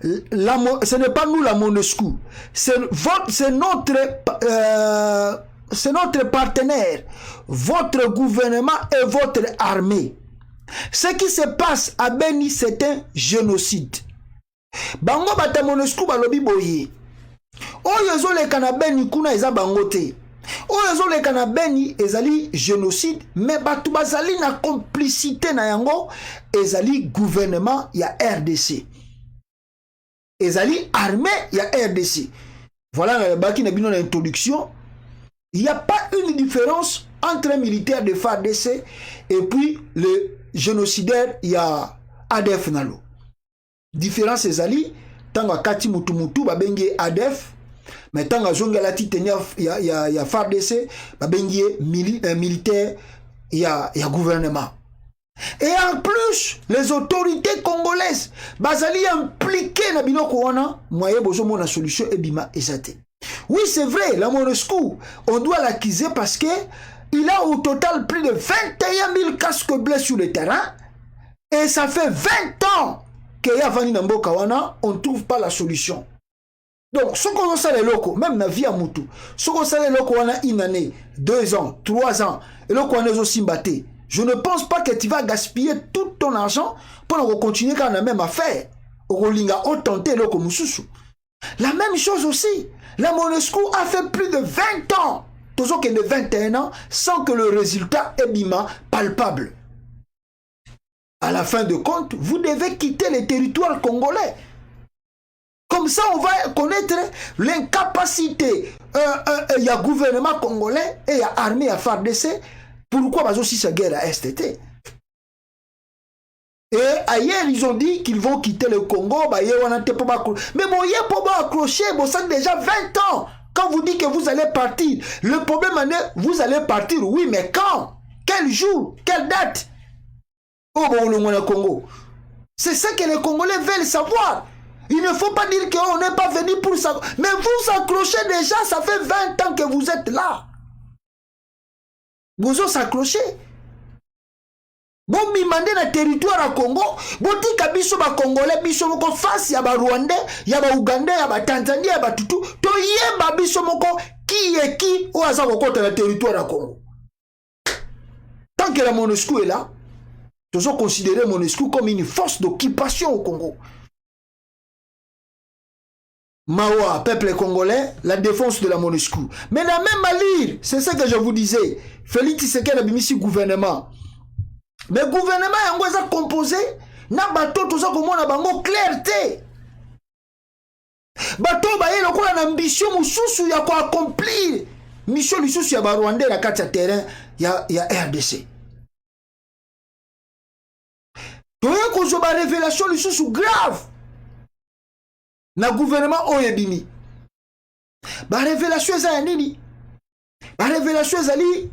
Ce n'est pas nous la Monusco. C'est notre partenaire, votre gouvernement et votre armée. Ce qui se passe à Beni, c'est un génocide. Bango bata Monusco balobi boye. Oyo ezoleka na Beni kuna eza bango te. Oyo ezoleka na Beni ezali génocide, mais batu bazali na complicité na yango ezali gouvernement ya RDC. Ezali armée ya RDC. Voilà baki na bino na introduction. Il n'y a pas une différence entre un militaire de FARDC et puis le génocidaire ya ADF nalo. Différence ezali tanga kati mutu mutu babenge ADF. Mais tant que Zonga tenir ya FARDC, babengi militaire, y a gouvernement. Et en plus, les autorités congolaises, bazali impliquées na binoko wana, moyen bozo mona solution et bima ezate. Oui, c'est vrai, la Monusco, on doit l'accuser parce que il a au total plus de 21 000 casques bleus sur le terrain, et ça fait 20 ans qu'il y a Vani Namboka wana, on ne trouve pas la solution. Donc, ce qu'on sait les locaux, même dans la vie à Moutou, ce qu'on sait les locaux, on a une année, 2 ans, 3 ans, et là, on est aussi batté. Je ne pense pas que tu vas gaspiller tout ton argent pour continuer quand on a même affaire. La même chose aussi, la Monusco a fait plus de 20 ans, toujours que de 21 ans, sans que le résultat est bima palpable. à la fin de compte, vous devez quitter le territoire congolais. Comme ça, on va connaître l'incapacité. Il y a gouvernement congolais et il y a armée à FARDC. Pourquoi aussi cette guerre à STT? Et ailleurs, ils ont dit qu'ils vont quitter le Congo. Mais bon, il y a pas accroché. Bon, ça déjà 20 ans. Quand vous dites que vous allez partir, le problème est, vous allez partir, oui, mais quand? Quel jour? Quelle date? Oh, bon, le Congo. C'est ça que les Congolais veulent savoir. Il ne faut pas dire qu'on n'est pas venu pour ça. Mais vous accrochez déjà, ça fait 20 ans que vous êtes là. Vous vous accrochez. Bon, demandez le territoire à Congo. Bon, tika biso ba Congolais, biso moko face ya ba Rwandais, ya ba Ougandais, ya ba Tanzanie, ya ba Tutu. To yeba biso moko qui est qui ou aza kokota le territoire à Congo. Tant que la MONUSCO est là, nous avons considéré MONUSCO comme une force d'occupation au Congo. Mawa, peuple congolais, la défense de la MONUSCO. Mais la même allure, c'est ce que je vous disais. Félix Tshisekedi a mis gouvernement. Mais le gouvernement est composé, na bateau tout ça comme on a bango clarté. Bateau baye le quoi l'ambition mususu ya ko accomplir. Mission lisusu ya ba Rwandais la carte terrain ya RDC. Donc il y a une révélation lisusu grave. Na gouvernement oyebimi. Ba révélation za nini? Ba révélation zali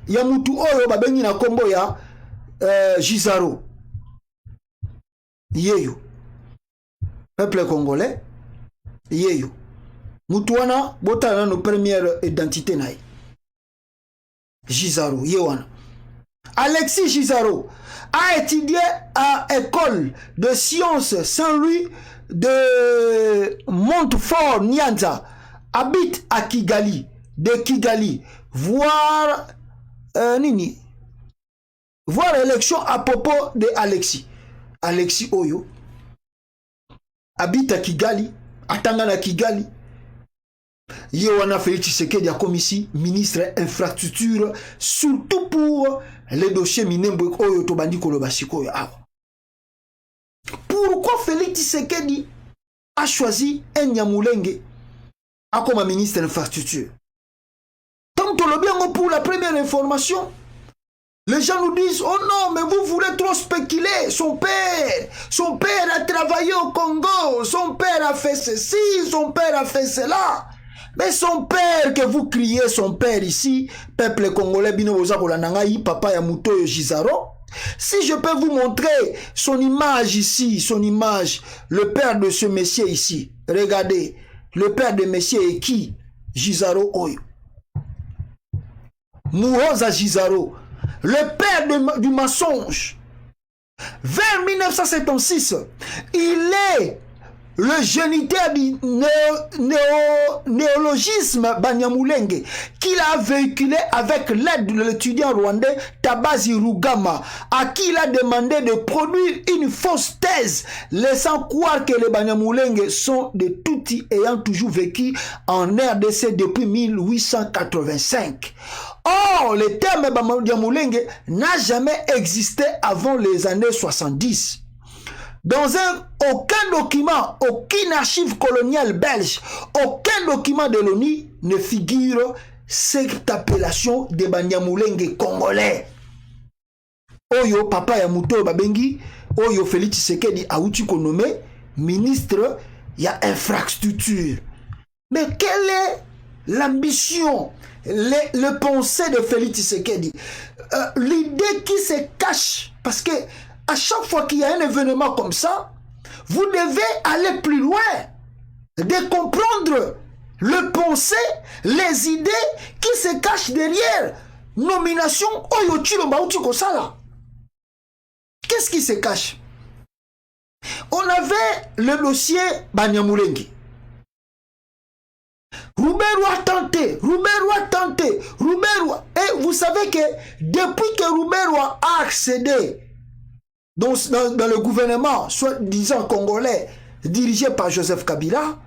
ya mutu oyo ba bengi na kombo ya Gisaro. Yeyo. Peuple congolais. Yeyo. Mutuana botana no première identité naï. Gisaro, Yewana. Alexis Gisaro a étudié à école de sciences Saint-Louis de Montfort Nyanza, habite à Kigali, de Kigali, voir l'élection à propos de Alexis. Alexis Oyo habite à Kigali, attendant à Kigali. Yewana Félix Tshisekedi a comme ici ministre infrastructure, surtout pour les dossiers Minembwe Oyo Tobandi Kolobasiko. Pourquoi Félix Tshisekedi a choisi un Nyamulenge comme ministre infrastructure? Tant que le bien pour la première information, les gens nous disent, oh non, mais vous voulez trop spéculer. Son père a travaillé au Congo, son père a fait ceci, son père a fait cela. Mais son père, que vous criez son père ici, peuple congolais, papa Yamuto Gisaro, si je peux vous montrer son image ici, son image, le père de ce monsieur ici, regardez, le père de monsieur est qui? Gisaro Oyo. Mouroza Gisaro, le père du mensonge. Vers 1976, il est le géniteur du néologisme Banyamulenge qu'il a véhiculé avec l'aide de l'étudiant rwandais Tabazi Rugama, à qui il a demandé de produire une fausse thèse, laissant croire que les Banyamulenge sont des Tutsis ayant toujours vécu en RDC depuis 1885. Or, le terme Banyamulenge n'a jamais existé avant les années 70. Dans aucun document, aucune archive coloniale belge, aucun document de l'ONU ne figure cette appellation de Banyamulenge congolais. Oyo papa ya muto babengi, Oyo Félix Tshisekedi a outi nommé ministre ya infrastructure. Mais quelle est l'ambition, le pensée de Félix Tshisekedi? L'idée qui se cache, parce que à chaque fois qu'il y a un événement comme ça, vous devez aller plus loin, de comprendre le pensée, les idées qui se cachent derrière nomination Oyo Chilomba Outiko Sala. Qu'est-ce qui se cache? On avait le dossier Banyamulenge. Rouberou a tenté, et vous savez que depuis que Rouberou a accédé dans le gouvernement, soi-disant congolais, dirigé par Joseph Kabila,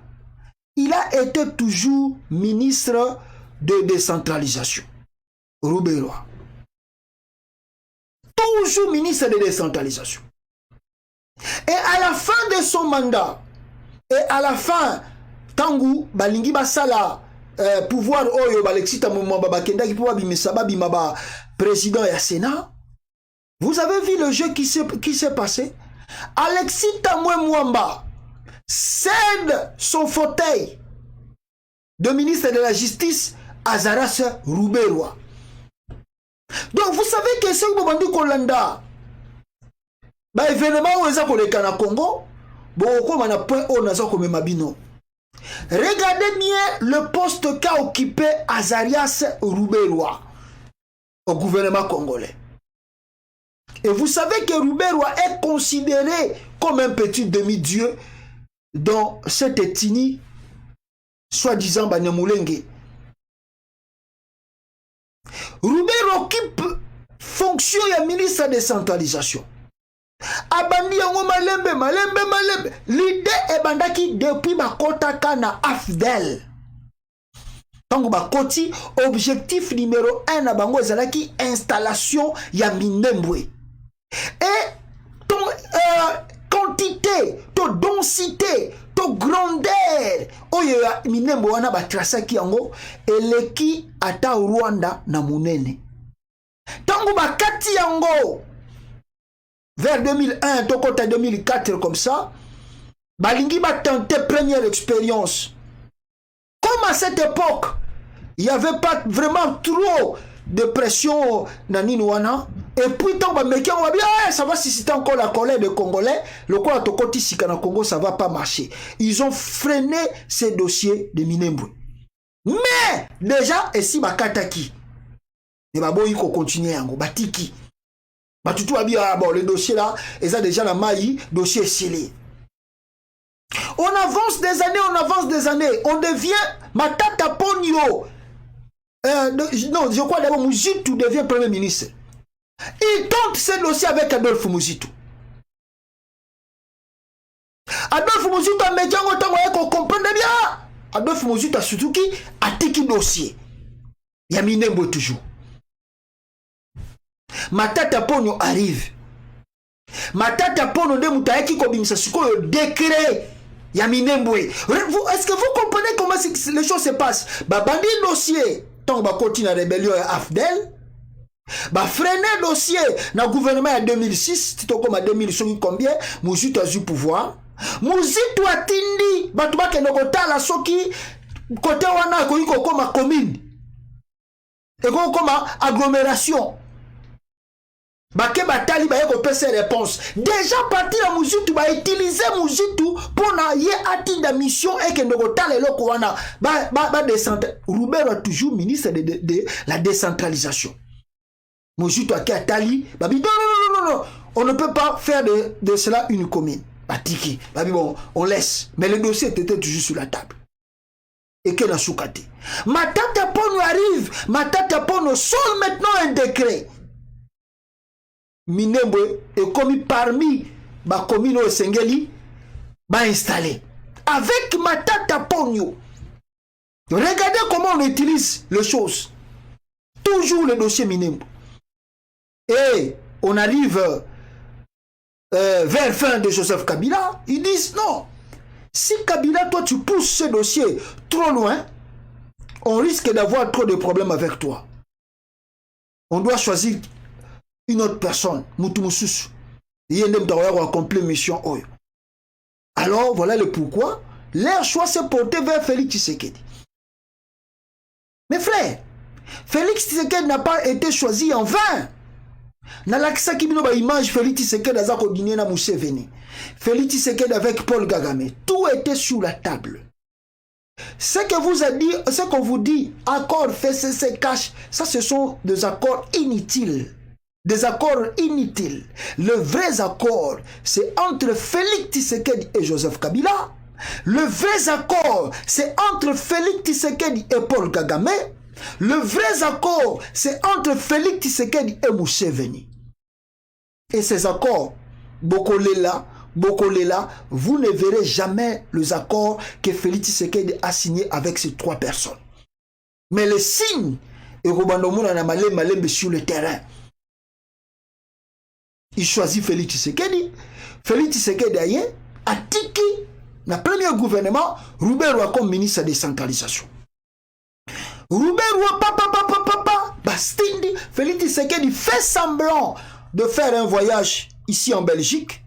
il a été toujours ministre de décentralisation. Rouberou. toujours ministre de décentralisation. Et à la fin de son mandat, et à la fin, Tangu, Balingi Basala, pouvoir Oyo, Balexita Mouamba Kenda, qui pouvoir Bimisaba Bimaba, président et Sénat, vous avez vu le jeu qui s'est passé? Alexis Tamwe Mwamba cède son fauteuil de ministre de la Justice à Zaras Rouberwa. Donc vous savez que ce que vous Kolanda, bah événement où ils ont collé au Congo, beaucoup on a point on a comme Mabino. Regardez bien le poste qu'a occupé Azarias Rouberwa au gouvernement congolais. Et vous savez que Rouberwa est considéré comme un petit demi-dieu dans cette ethnie, soi-disant Banyamulenge. Rouberwa occupe fonction de ministre de décentralisation. Abandi yango malembe. L'idée est bandaki depuis bakota kana Afdel. Tango bakoti, objectif numéro 1 na bango ezalaki installation ya Minembwe. Et ton quantité, ton densité, ton grandeur, oyo ya Minembwe wana batrasaki yango eleki ata Rwanda na munene. Tango bakati yango vers 2001, tokota 2004 comme ça, Balingi va tenter première expérience. Comme à cette époque, il n'y avait pas vraiment trop de pression dans Ninouana, et puis tant que on va bien, ça va susciter encore la colère des Congolais, le quoi tokoti sika na Congo, ça va pas marcher. Ils ont freiné ces dossiers de Minembwe. Mais déjà, et si bakataki, et bah bon, il faut continuer en batiki. Bah tout va bien, bon, le dossier là, ils ont déjà la maille, dossier scellé. On avance des années, on devient Matata Ponyo. Non, je crois d'abord Muzitu devient premier ministre. Il tente ce dossier avec Adolphe Muzitu. Adolphe Muzitu a médian autant qu'on comprenne bien. Adolphe Muzitu a surtout qui a tiki dossier. Il y a Minembwe toujours. Matata Ponyo arrive. Matata Ponyo de Moutaeki Kobimisa Suko le décret. Ya Minembwe. Est-ce que vous comprenez comment les choses se passent? Bah bandi dossier. Tant que continue la rébellion à Afdel. Bah freiner dossier. Dans le gouvernement en 2006. Tito comme en 2000 combien? Mouzito a eu pouvoir. Mouzito a tindi. Bah tu vas que nogota la soki. Côté wana koyiko comme commune. Et comme agglomération. Bake batali ba yeko pese réponse. Déjà parti la Muzitu ba utiliser Muzitu pour na ye atinda mission et que ndokota lelo ko wana ba descendre. Rouberwa toujours ministre de la décentralisation. Muzitu akatali ba bi non, on ne peut pas faire de cela une commune. Batiki. Ba bi bon, on laisse. Mais le dossier était toujours sur la table. Et que na soukate. Matata Ponyo arrive, Matata Ponyo sort maintenant un décret. Minembwe est commis parmi ma commune au Sengeli, m'a installé. Avec Matata Ponyo. Regardez comment on utilise les choses. Toujours le dossier Minembwe. Et on arrive vers fin de Joseph Kabila. Ils disent non. Si Kabila, toi tu pousses ce dossier trop loin, on risque d'avoir trop de problèmes avec toi. On doit choisir une autre personne, Moutoumoussus. Il y a un accompli mission. Alors, voilà le pourquoi. Leur choix s'est porté vers Félix Tshisekedi. Mes frères, Félix Tshisekedi n'a pas été choisi en vain. Nalakisa Kibino ba image Félix Tshisekedi a coordonné na Museveni. Félix Tshisekedi avec Paul Kagame. Tout était sur la table. Ce qu'on vous dit, accord FCC cash, ça ce sont des accords inutiles. Des accords inutiles. Le vrai accord, c'est entre Félix Tshisekedi et Joseph Kabila. Le vrai accord, c'est entre Félix Tshisekedi et Paul Kagame. Le vrai accord, c'est entre Félix Tshisekedi et Museveni. Et ces accords, Bokolela, vous ne verrez jamais les accords que Félix Tshisekedi a signés avec ces trois personnes. Mais les signes, et Robandomuna na malembe sur le terrain. il choisit Félix Tshisekedi. Félix Tshisekedi aye a tiki na premier gouvernement Rouberwa comme ministre de décentralisation. Rouberwa papa bastindi Félix Tshisekedi fait semblant de faire un voyage ici en Belgique.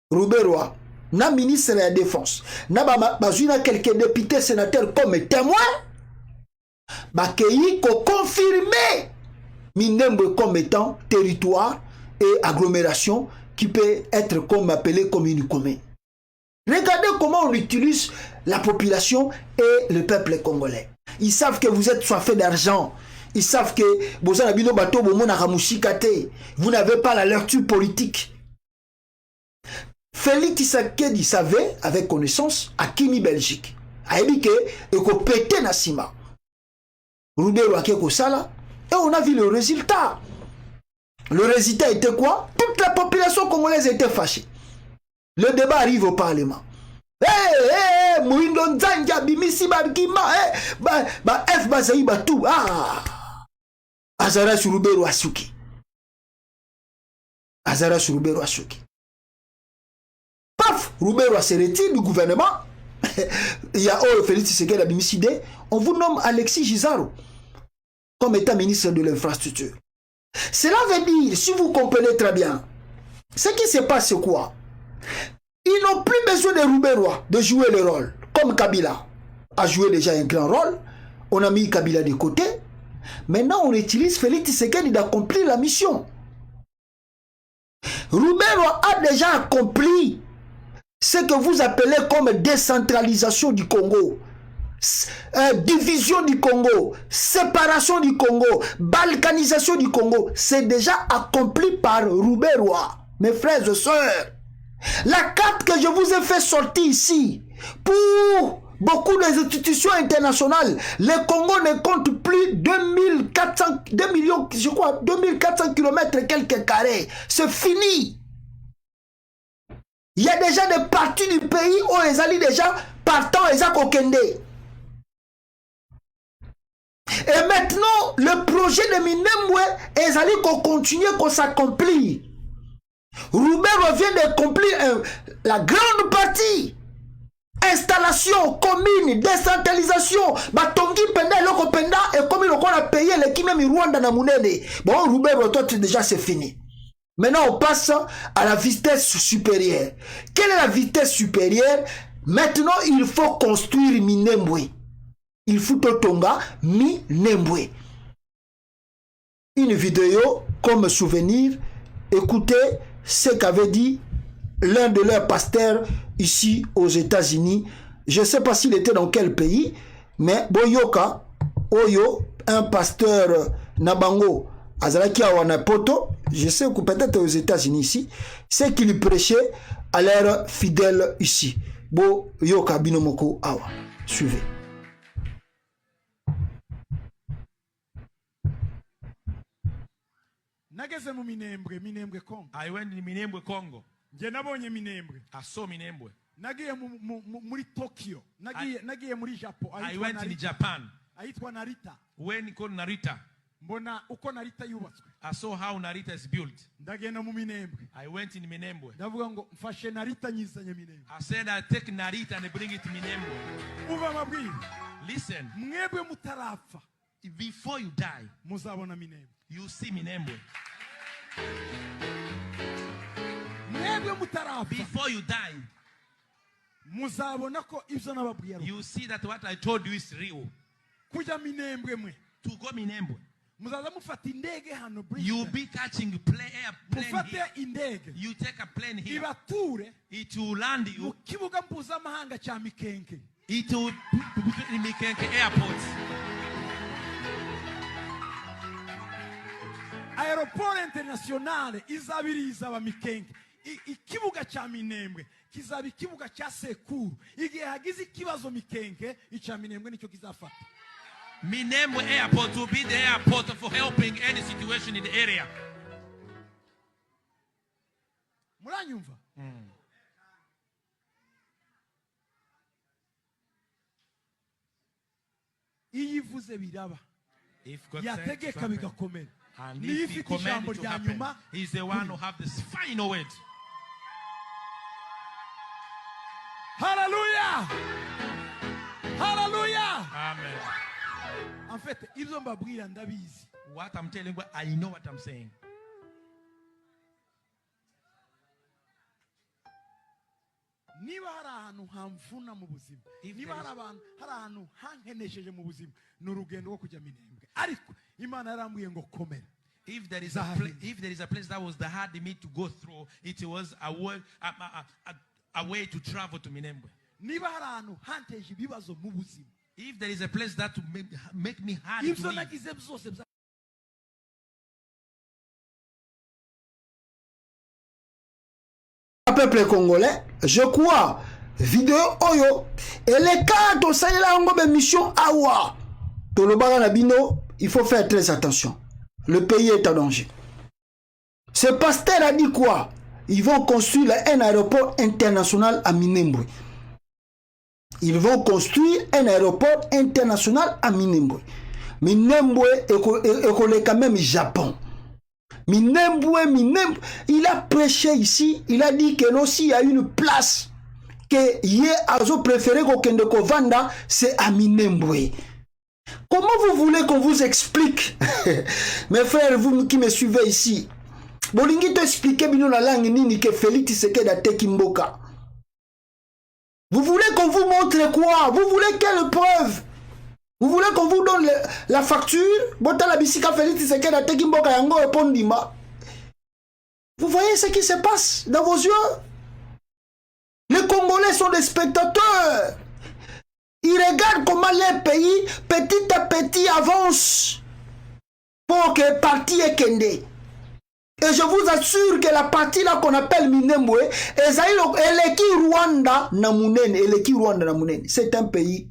Rouberwa na ministre de la défense na bazuna quelques députés sénateurs comme témoins bakeyi ko confirmer Minembwe comme étant territoire et agglomération qui peut être comme appelé commune commune. Regardez comment on utilise la population et le peuple congolais. Ils savent que vous êtes soifés d'argent. Ils savent que vous n'avez pas la lecture politique. Félix Tshisekedi savait, avec connaissance, à Kimi Belgique. A dit que il faut péter Nassima. Rouberwa Keko Sala. Et on a vu le résultat. Le résultat était quoi? Toute la population congolaise était fâchée. Le débat arrive au Parlement. Mouindo Nzanja, Bimisi Babikima, F Bazaï Batou, Azara Rouberwa Suki. Azara Rouberwa Suki. Paf, Rouberwa se retire du gouvernement. Il y a Félix Tshisekedi Abimiside. On vous nomme Alexis Gisaro comme étant ministre de l'infrastructure. Cela veut dire, si vous comprenez très bien, ce qui se passe c'est quoi? Ils n'ont plus besoin de Rouberwa de jouer le rôle. Comme Kabila a joué déjà un grand rôle, on a mis Kabila de côté. Maintenant, on utilise Félix Tshisekedi d'accomplir la mission. Rouberwa a déjà accompli ce que vous appelez comme décentralisation du Congo. Division du Congo, séparation du Congo, balkanisation du Congo, c'est déjà accompli par Rouberwa. Mes frères et sœurs, la carte que je vous ai fait sortir ici, pour beaucoup des institutions internationales, le Congo ne compte plus 2 millions, je crois, 2400 km quelques carrés. C'est fini. Il y a déjà des parties du pays où ils allaient déjà partant et Kokende. Et maintenant, le projet de Minembwe, ils allaient continuer qu'on s'accomplit. Rouberwa vient d'accomplir la grande partie. Installation, commune, décentralisation, Batongi Penda, Loko Penda, et comme on a payé l'équipe même Rwanda na Munene. Bon, Rouberwa, toi, déjà c'est fini. Maintenant, on passe à la vitesse supérieure. Quelle est la vitesse supérieure? Maintenant, il faut construire Minembwe. Il faut Totonga Minembwe. Une vidéo comme souvenir. Écoutez ce qu'avait dit l'un de leurs pasteurs ici aux États-Unis. Je ne sais pas s'il était dans quel pays, mais Boyoka, Oyo, un pasteur Nabango, Azalaki Awanapoto, je sais que peut-être aux États-Unis ici, c'est qu'il prêchait à leurs fidèles ici. Boyoka Binomoko Awa. Suivez. Nageze mu Minembwe Congo. I went in Minembwe Congo. Nje nabonye Minembwe. I saw Minembwe. Nagiye muri Tokyo. Nagiye muri Japan. I went in Japan. Aitwa Narita. When called Narita. Mbona uko Narita yubatswe. I saw how Narita is built. Ndagenda mu Minembwe. I went in Minembwe. Ndavuga ngo mfashe Narita nyizanye Minembwe. I said I take Narita and bring it to Minembwe. Uva mabwire. Listen. Mwebwe mutarafa. Before you die, muzabona Minembwe. You see Minembwe. Before you die, you see that what I told you is real. To go Minembwe, you'll be catching airplane here. You take a plane here. It will land you. It will be in Mikenke airport. Aeroport internationale izabiriza ba Mikenke. Ikibuga cha Minembwe kizaba ikibuga cha Sekuru. Igihe hagize ikibazo Mikenke, ica Minembwe nicyo kizafata. Minembwe airport will be the airport for helping any situation in the area. Muranyumva? Iyivuze biraba. If God yategeka bigakomera. And if he commanded it to happen, he's the one who have this final word. Hallelujah! Hallelujah! Amen. En fait, ils ont babri en Daviz. What I'm telling you, I know what I'm saying. Niba hari ahantu hamvuna mu buzima, niba hari ahantu hankenesheje mu buzima, n'urugendo rwo kujya Minembwe. Ariko Imana yarambwiye ngo komera. If there is a place that was the hard me to go through, it was a way to travel to Minembwe. Niba hari ahantu hanteje ibibazo mu buzima. If there is a place that to make me hard to live. Peuple congolais, je crois, vidéo oyo, et les cas de Sahela Ngobe mission Awa, Tolobara Nabino, il faut faire très attention. Le pays est en danger. Ce pasteur a dit quoi? Ils vont construire un aéroport international à Minembwe. Ils vont construire un aéroport international à Minembwe. Minembwe est quand même Japon. Minembwe, il a prêché ici, il a dit que aussi il y a une place que Yé Azo préféré qu'au Vanda, c'est à Minembwe. Comment vous voulez qu'on vous explique? Mes frères, vous qui me suivez ici, Bolingi te expliquer bino la langue nini que Félix Tshisekedi a teki mboka. Vous voulez qu'on vous montre quoi? Vous voulez quelle preuve? Vous voulez qu'on vous donne la facture? Bota la bisika Félix Tshisekedi a teki mboka yango epondima. Vous voyez ce qui se passe dans vos yeux? Les Congolais sont des spectateurs. Ils regardent comment les pays petit à petit avancent pour que parti est kendé. Et je vous assure que la partie là qu'on appelle Minembwe, c'est un pays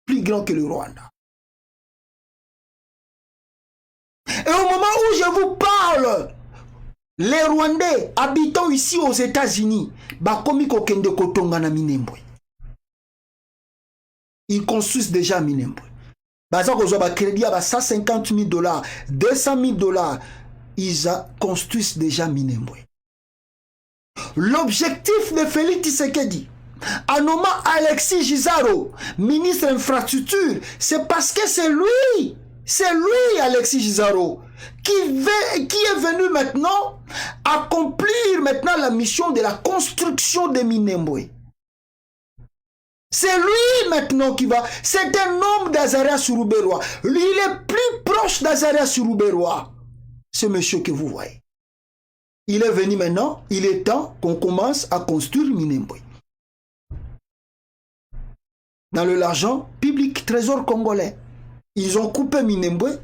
plus grand que le Rwanda. Et au moment où je vous parle, les Rwandais habitant ici aux États-Unis, ils construisent déjà Minembwe. Crédit à 150 000 $, 200 000 $. Ils construisent déjà Minembwe. L'objectif de Félix Tshisekedi, en nommant Alexis Gisaro, ministre infrastructure, c'est parce que c'est lui, Alexis Gisaro, qui est venu maintenant accomplir maintenant la mission de la construction de Minembwe. C'est lui maintenant qui va, c'est un homme d'Azaria Suruberwa. Lui, il est plus proche d'Azaria Suruberwa. Ce monsieur que vous voyez. Il est venu maintenant, il est temps qu'on commence à construire Minembwe. Dans l'argent public, trésor congolais. Ils ont coupé Minembwe,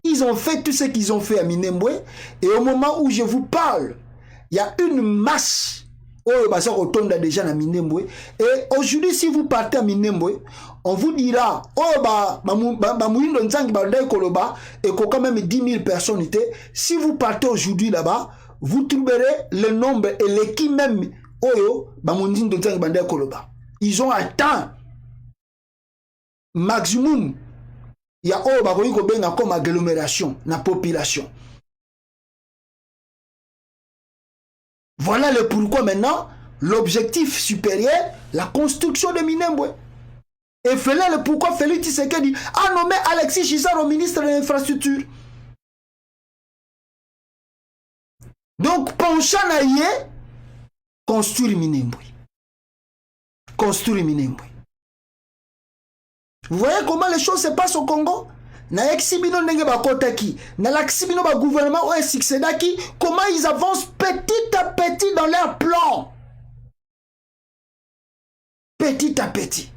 ils ont fait tout ce qu'ils ont fait à Minembwe, et au moment où je vous parle, il y a une masse, déjà à Minembwe, et aujourd'hui si vous partez à Minembwe, on vous dira, et quand même 10 000 personnes étaient. Si vous partez aujourd'hui là-bas, vous trouverez le nombre et l'équipe même. Ils ont atteint maximum. Il y a comme agglomération, la population. Voilà le pourquoi maintenant, l'objectif supérieur, la construction de Minembwe. Et voilà le pourquoi Félix Tshisekedi a nommé Alexis Gisaro ministre de l'infrastructure. Donc, penchant à y construire Minembwe. Construire Minembwe. Vous voyez comment les choses se passent au Congo? Na exibino nenge ba kotaki, na l'exibino ba gouvernement ou succédaki, comment ils avancent petit à petit dans leur plan. Petit à petit.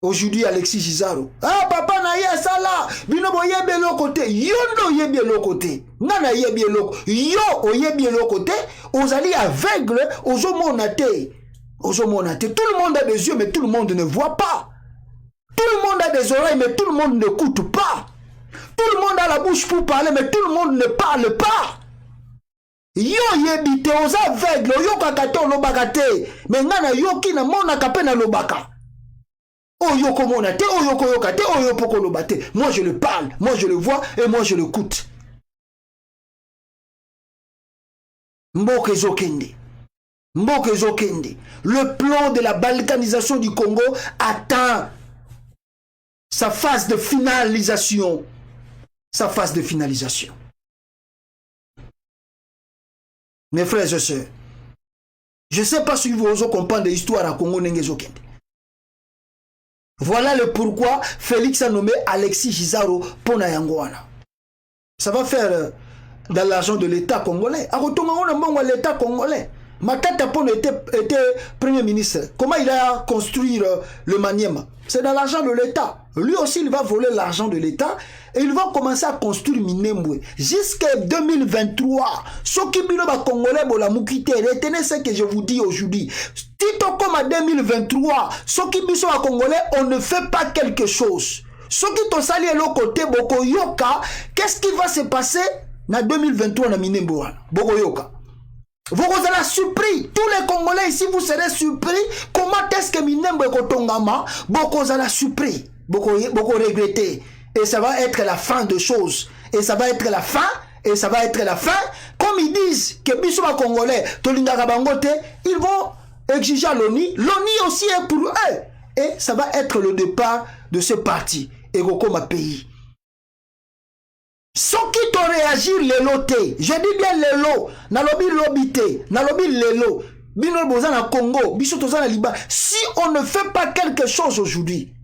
Aujourd'hui, Alexis Gisaro. Ah, papa na ye ça là. Bino bo yebe lo côté. Yo no yebe lo côté. Nana yebe lo. Yo o yebe lo côté. Ozali aveugle. Ozo monate. Ozo monate. Tout le monde a des yeux, mais tout le monde ne voit pas. Tout le monde a des oreilles, mais tout le monde n'écoute pas. Tout le monde a la bouche pour parler, mais tout le monde ne parle pas. Yo yebite oza aveugle. Yo kakate o lobakate. Mais nana yo ki na mona kapena lobaka. Moi je le parle, moi je le vois et moi je l'écoute. Mboka ezokende. Mboka ezokende. Le plan de la balkanisation du Congo atteint sa phase de finalisation. Sa phase de finalisation. Mes frères et sœurs, je ne sais pas si vous osez comprendre l'histoire à Congo Nengezokende. Voilà le pourquoi Félix a nommé Alexis Gizaro pour Nayangwana. Ça va faire dans l'argent de l'État congolais. À l'État congolais. Matata Pon était Premier ministre. Comment il a construit le Maniema? C'est dans l'argent de l'État. Lui aussi, il va voler l'argent de l'État et il va commencer à construire Minembwe. Jusqu'à 2023, ce qui est congolais, retenez ce que je vous dis aujourd'hui. Tito comme à 2023, ce qui est congolais, on ne fait pas quelque chose. Ce qui est sali l'autre côté, Boko Yoka, qu'est-ce qui va se passer en 2023 dans Minembwe? Boko Yoka. Vous allez surpris, tous les Congolais ici, vous serez surpris. Comment est-ce que Minembwe Kotongama, beaucoup allez surpris, beaucoup regretter. Et ça va être la fin de choses. Et ça va être la fin. Et ça va être la fin. Comme ils disent que Bissoma Congolais, Tolingara Bangote, ils vont exiger l'ONU. L'ONU aussi est pour eux. Et ça va être le départ de ce parti. Et comme pays. Ceux qui t'ont réagi les lotés, je dis bien les lots, nalobi lobité, nalobi les lots, bino boza na Congo, biso toza na Liban. Si on ne fait pas quelque chose aujourd'hui,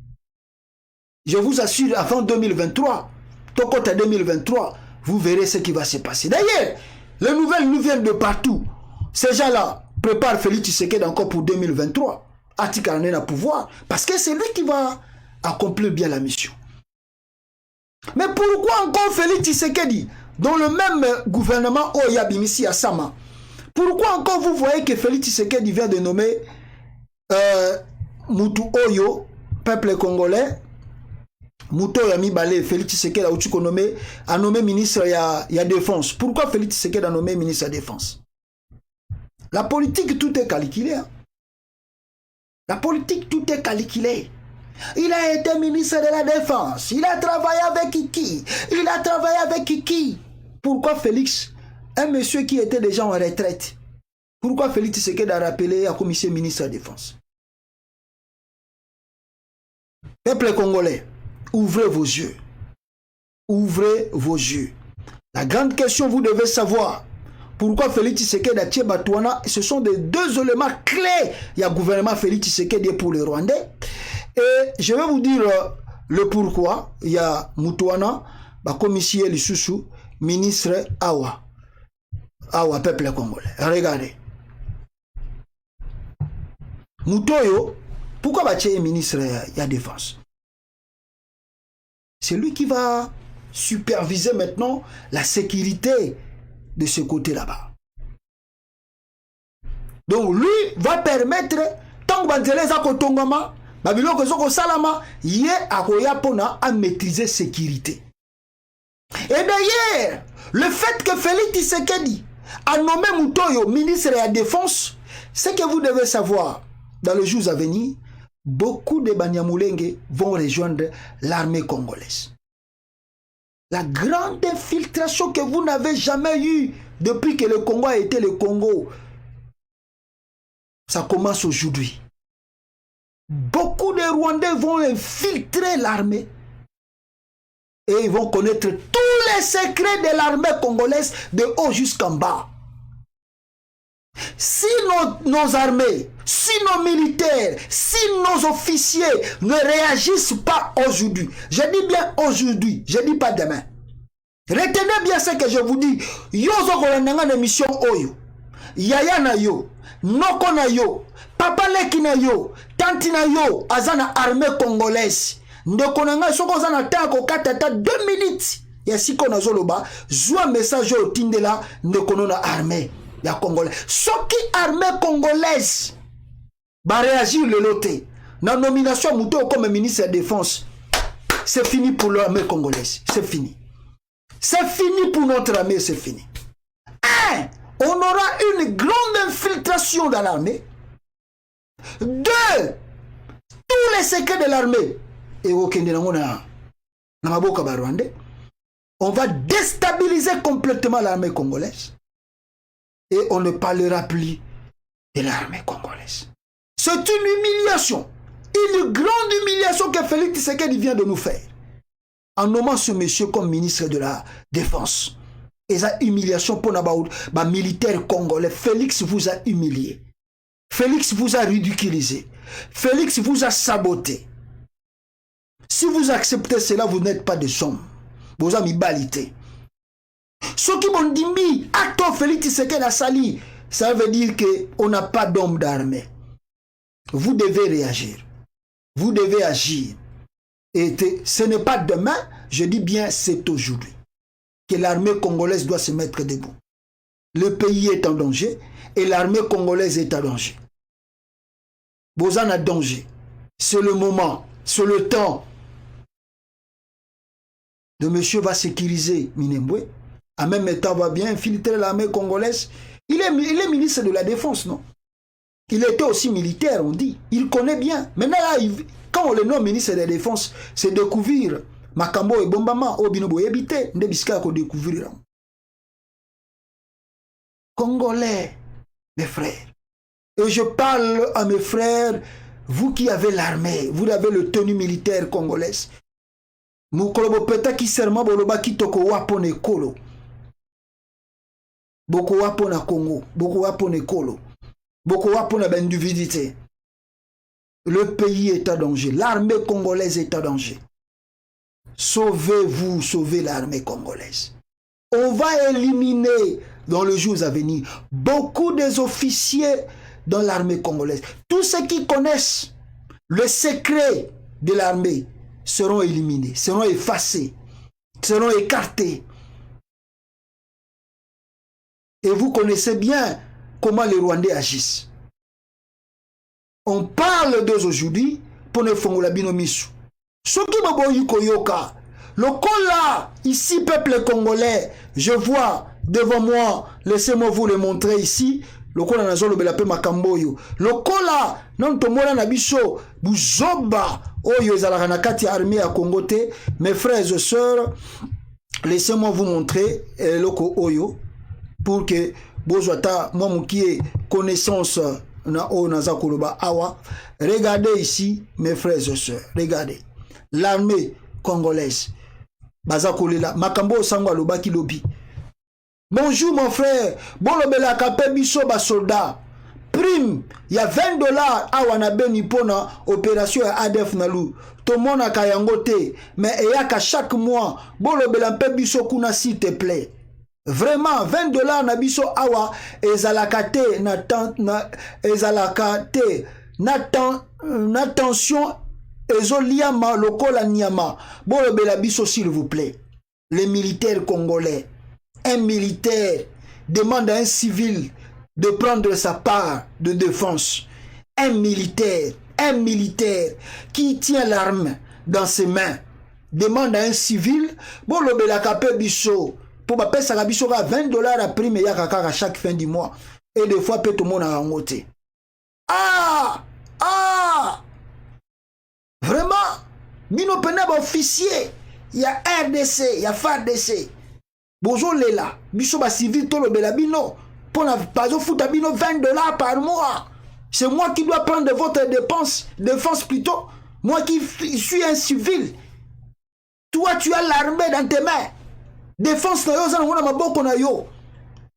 je vous assure, avant 2023, Tokota 2023, vous verrez ce qui va se passer. D'ailleurs, les nouvelles nous viennent de partout. Ces gens-là préparent Félix Tshisekedi encore pour 2023. Atika n'a pouvoir, parce que c'est lui qui va accomplir bien la mission. Mais pourquoi encore Félix Tshisekedi, dans le même gouvernement Oya Bimisi Asama, pourquoi encore vous voyez que Félix Tshisekedi vient de nommer Moutou Oyo, peuple congolais, Moutou Yami Balé, Félix Tshisekedi a nommé ministre de la Défense. Pourquoi Félix Tshisekedi a nommé ministre de la Défense? La politique, tout est calculé. Hein? La politique, tout est calculé. Il a été ministre de la Défense. Il a travaillé avec Kiki. Il a travaillé avec Kiki. Pourquoi Félix, un monsieur qui était déjà en retraite, pourquoi Félix Tshisekedi a rappelé à commissaire ministre de la Défense? Peuple congolais, ouvrez vos yeux. Ouvrez vos yeux. La grande question, vous devez savoir pourquoi Félix Tshisekedi a tué Batouana. Ce sont des deux éléments clés. Il y a le gouvernement Félix Tshisekedi pour les Rwandais. Et je vais vous dire le pourquoi. Il y a Moutouana, commissaire Lissousou, ministre Awa. Awa, peuple congolais. Regardez. Moutoyo, pourquoi va tuer ministre de la Défense? C'est lui qui va superviser maintenant la sécurité de ce côté là-bas. Donc lui va permettre, tant que Banzeleza Kotongama, Babylon Zoko Salama, yé akoya pona à maîtriser sécurité. Et d'ailleurs, le fait que Félix Tshisekedi a nommé Moutoyo ministre de la Défense, c'est que vous devez savoir, dans les jours à venir, beaucoup de Banyamulenge vont rejoindre l'armée congolaise. La grande infiltration que vous n'avez jamais eue depuis que le Congo a été le Congo, ça commence aujourd'hui. Beaucoup de Rwandais vont infiltrer l'armée et ils vont connaître tous les secrets de l'armée congolaise de haut jusqu'en bas. Si nos armées, si nos militaires, si nos officiers ne réagissent pas aujourd'hui, je dis bien aujourd'hui, je dis pas demain. Retenez bien ce que je vous dis. Yozo kolandanga mission oyo. Yaya na yo, noko na yo, papa leki na yo, tanti na yo, azana armée congolaise. Ndeko nanga soko zana tako katata 2 minutes. Ya siko na zoloba, joua message au tindela ndeko na armée. Ya Congolais. Ce qui armée congolaise va réagir le loté. La nomination Mouto comme ministre de la Défense, c'est fini pour l'armée congolaise. C'est fini. C'est fini pour notre armée, c'est fini. Un, on aura une grande infiltration dans l'armée. Deux, tous les secrets de l'armée. Et on va déstabiliser complètement l'armée congolaise. et on ne parlera plus de l'armée congolaise. C'est une humiliation, une grande humiliation que Félix Tshisekedi vient de nous faire en nommant ce monsieur comme ministre de la Défense. Et cette humiliation pour les militaires congolais, Félix vous a humilié. Félix vous a ridiculisé. Félix vous a saboté. Si vous acceptez cela, vous n'êtes pas des hommes. Vous avez balité. Ceux qui m'ont dit, mi, acteur Félix Tshisekedi a sali, ça veut dire qu'on n'a pas d'homme d'armée. Vous devez réagir. Vous devez agir. Et ce n'est pas demain, je dis bien c'est aujourd'hui que l'armée congolaise doit se mettre debout. Le pays est en danger et l'armée congolaise est en danger. Bozan a danger. C'est le moment, c'est le temps. Le monsieur va sécuriser Minembwe. En même temps, va bien infiltrer l'armée congolaise. Il est ministre de la Défense, non? Il était aussi militaire, on dit. Il connaît bien. Maintenant, là, quand on le nomme ministre de la Défense, c'est découvrir Makambo et Bombama, Obinobo Ebite, Ndebiska qu'on découvrir. Congolais, mes frères. Et je parle à mes frères, vous qui avez l'armée, vous avez le tenue militaire congolaise. Mukolobo peta ki serma boloba ki toko wapo ne kolo. Boko wapo na Congo, boko wapo ne kolo. Boko wapo na bendividité. Le pays est en danger, l'armée congolaise est en danger. Sauvez-vous, sauvez l'armée congolaise. On va éliminer dans les jours à venir beaucoup des officiers dans l'armée congolaise. Tous ceux qui connaissent le secret de l'armée seront éliminés, seront effacés, seront écartés. Et vous connaissez bien comment les Rwandais agissent. On parle d'eux aujourd'hui pour ne fongola binomisu. Soki maboyi koyoka, le kola, ici peuple congolais, je vois devant moi, laissez-moi vous le montrer ici, le kola nazolo belape makamboyo. Le kola, non tomona na biso, buzoba, oyo ezalaka na kati armée à Congo te, mes frères et sœurs, laissez-moi vous montrer loko oyo, pour que bozwata moi mukie connaissance na o naza koloba awa. Regardez ici mes frères et sœurs, regardez l'armée congolaise baza kolela makambo sangwa lobaki lobi. Bonjour mon frère, bon lobela kapé biso ba soldat prime il y a $20 awa na beni pona opération ya ADF nalu to mona kayangote mais eyaka chaque mois bon lobela mpe biso kuna s'il te plaît. Vraiment $20 na biso awa ezalakate na tension ezoliama lokola nyama bolobela biso s'il vous plaît. Les militaires congolais, un militaire demande à un civil de prendre sa part de défense. Un militaire qui tient l'arme dans ses mains demande à un civil bolobela kapé biso pour ma paix, ça a $20 à prime et à chaque fin du mois. Et des fois, tout le monde a monté. Vraiment, Mino Peneb officier, il y a RDC, il y a FARDC. Bonjour Léla, Biso ba civil tolo belabino. Pour la paso foutabino $20 par mois. C'est moi qui dois prendre votre défense plutôt. Moi qui suis un civil. Toi, tu as l'armée dans tes mains. Défense na yo za ngona maboko na yo.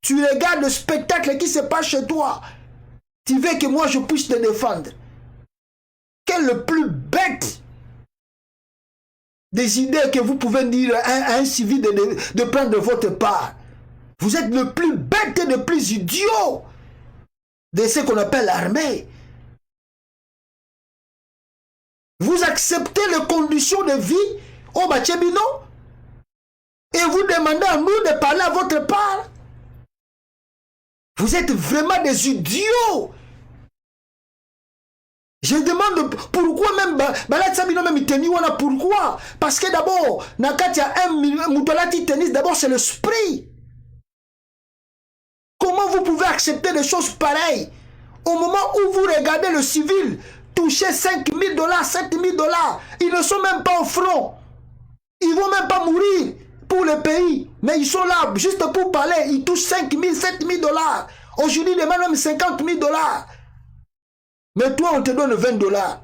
Tu regardes le spectacle qui se passe chez toi. Tu veux que moi je puisse te défendre. Quel est le plus bête des idées que vous pouvez dire à un civil de prendre votre part. Vous êtes le plus bête et le plus idiot de ce qu'on appelle l'armée. Vous acceptez les conditions de vie au Bachebino et vous demandez à nous de parler à votre part. Vous êtes vraiment des idiots. Je demande pourquoi même pourquoi? Parce que d'abord, d'abord c'est l'esprit. Comment vous pouvez accepter des choses pareilles au moment où vous regardez le civil toucher $5 000, $7 000, ils ne sont même pas au front. Ils ne vont même pas mourir pour le pays. Mais ils sont là juste pour parler. Ils touchent $5 000, $7 000. Aujourd'hui, demande même 50 000 $. Mais toi, on te donne 20 $.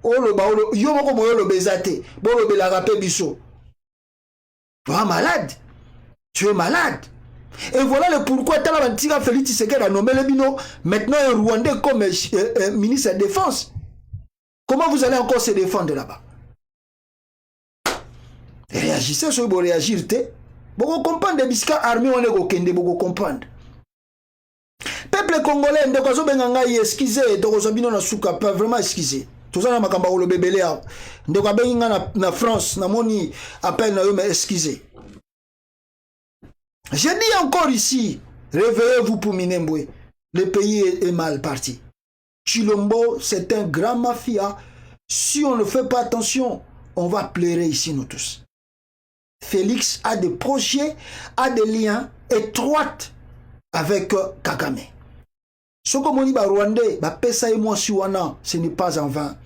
Yo moko moyo lo bezate. Bon lo bela rapé biso. Tu es malade. Tu es malade. Et voilà le pourquoi Talabantiga Félix Tshisekedi a nommé le Bino maintenant un Rwandais comme ministre de la Défense. Comment vous allez encore se défendre là-bas? Réagissez sur vous réagir. Vous comprenez des biscuits armés, on est au Kende, vous comprenez. Peuple congolais, de quoi vous excusez, de quoi vous na souka, pas vraiment excusez. Tout ça, na makamba le bébé là. De quoi vous na France, na moni appel na yo mais excusez. Je dis encore ici, réveillez-vous pour Minembwe. Le pays est mal parti. Chilombo, c'est un grand mafia. Si on ne fait pas attention, on va pleurer ici nous tous. Félix a des projets, a des liens étroits avec Kagame. Ce que moni ba Rwandais, ba pesa et moi siwana, ce n'est pas en vain.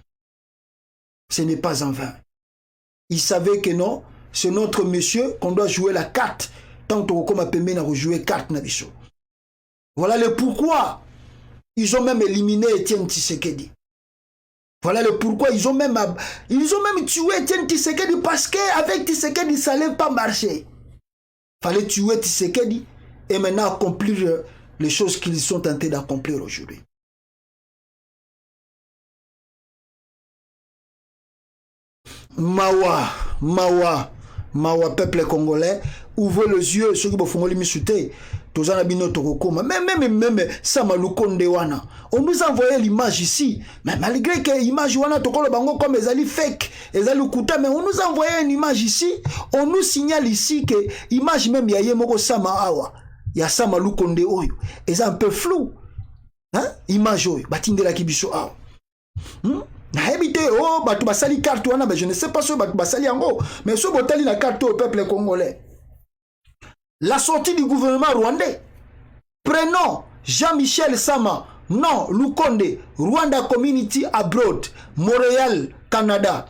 Ce n'est pas en vain. Il savait que non, c'est notre monsieur qu'on doit jouer la carte. Tant que comme appelé n'a rejoué carte na biso. Voilà le pourquoi ils ont même éliminé Etienne Tshisekedi. Voilà le pourquoi ils ont même tué Etienne Tshisekedi parce qu'avec Tshisekedi ça n'allait pas marcher. Fallait tuer Tshisekedi et maintenant accomplir les choses qu'ils sont tentés d'accomplir aujourd'hui. Mawa peuple congolais, ouvrez les yeux, ceux qui vont faire l'immisouté. Tous en abino tokokoma. Même Samalukonde wana. On nous a envoyé l'image ici. Mais malgré que l'image wana tokolo bango comme ezali fake, ezali kuta, mais on nous a envoyé une image ici. On nous signale ici que l'image même ya yemoko sama awa. Ya Samalukonde oyo. C'est un peu flou. Hein? Image oyo. Batindela kibiso awa. Na habité oh batu basali carte wana mais je ne sais pas si batu basali yango mais so botali la carte au peuple congolais. La sortie du gouvernement rwandais. Prenons Jean-Michel Sama, non Lukonde, Rwanda Community Abroad, Montréal, Canada,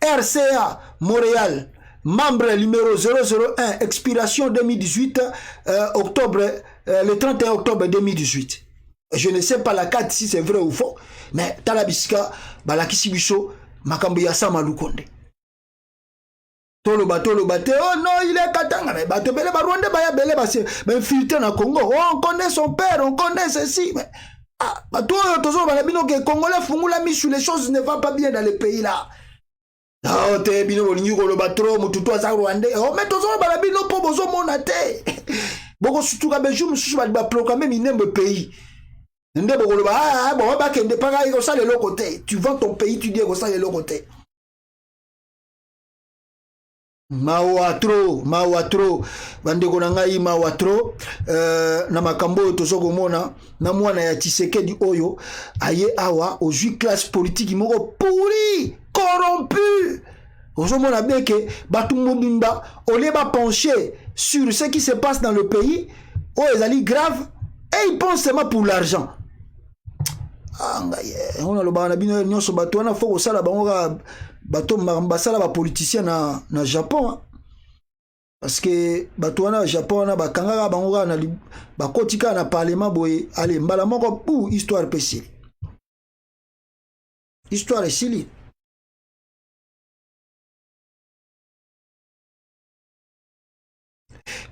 RCA, Montréal, membre numéro 001, expiration 2018, le 31 octobre 2018. Je ne sais pas la carte si c'est vrai ou faux, mais Talabiska, Balakisi Bicho, Makambu Yassama Lukonde. Tolo bate, oh non, il est Katanga, mais bate bele Rwanda baya bele base, mais filtré na Congo, oh, on connaît son père, on connaît ceci, mais ah, toi, tozo balabino que Congolais fungula mis sur les choses ne vont pas bien dans le pays là. Oh, te bino bolingo le batro, mututo za Rwanda, oh, mais tozo balabino po bozo monate. Boko surtout ka beju mususu ba proclamer minembe pays. Ndé boko le ba, bon ba kende pas ko ça de l'autre côté. Tu vends ton pays, tu dis ko ça de l'autre côté. Mawatro, bandeko na ngai mawatro, na makambo tozoko mona, na mwana ya Tshisekedi oyo, aye awa, aujourd'hui classe politique moko pourri, corrompu. Aujourd'hui mona bien que batu mobimba, on les va pencher sur ce qui se passe dans le pays, oh ezali grave, et ils pensent seulement pour l'argent. Ah ngaye, on a le bana bino nyonso batu wana faut ko sala bango bato mbasala ba politicien na Japon hein? Parce que bato wana Japon na bakangaka bango na bakotika na parlement boye allez mbala moko pour histoire pesili histoire esili.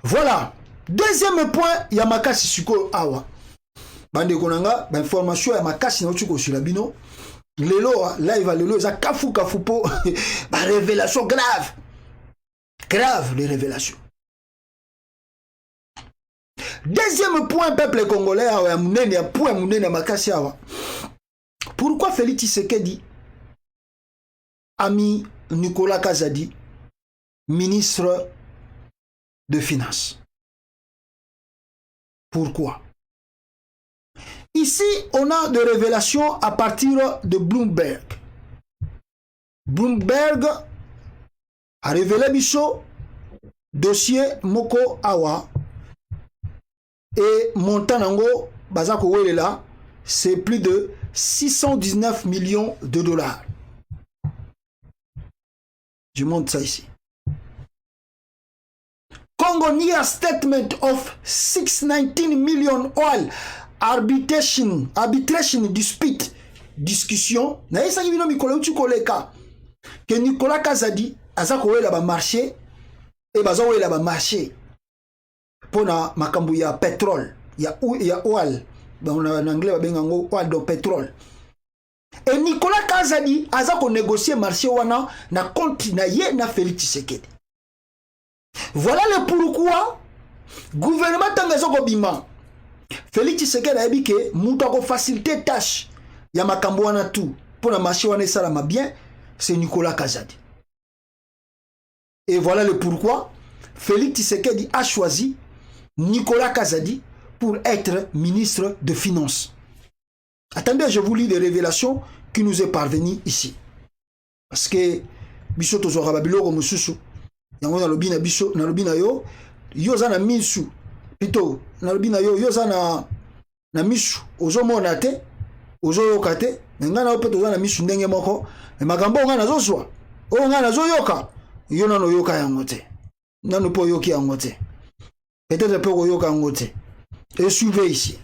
Voilà, deuxième point ya makasi siko awa bande konanga ba information ya makasi na utuko sur la bino. Lelo, live à Lelo, ça kafu po, bah révélation grave. Grave, les révélations. Deuxième point, peuple congolais, pourquoi Félix Tshisekedi a mis Nicolas Kazadi, ministre de Finances? Pourquoi? Ici, on a des révélations à partir de Bloomberg. Bloomberg a révélé Bicho, dossier Moko Awa et Montanango Bazako Welela, c'est plus de 619 millions de dollars. Je montre ça ici. Congo near statement of 619 million oil arbitration dispute discussion na esaki bino mikolo uti koleka que Nicolas Kazadi aza kowela ba marché et baza wela ba marché pona makambu ya pétrole ya oil en anglais ba benga ngo oil de pétrole. Et Nicolas Kazadi aza ko négocier marché wana na compte na ye na Félix Tshisekedi. Voilà le pourquoi gouvernement tangazo ko bima Félix Tshisekedi a dit que mutu ko faciliter tâche ya makambu wana tout pour na marché wana salama bien, c'est Nicolas Kazadi. Et voilà le pourquoi Félix Tshisekedi a choisi Nicolas Kazadi pour être ministre de Finances. Attendez, je vous lis des révélations qui nous est parvenues ici. Parce que biso tozora babiloko mususu yango na lobina biso na lobina yo yoza na misu pito na lobina yo yoza na misu ozomona te ozoyoka te ngana ope toza na misu ndenge moko makambo ngana zozwa o ngana zoyoka yo nano yoka yango te nano po yoki yango te peut-être po yoka yango te. Et suivez ici.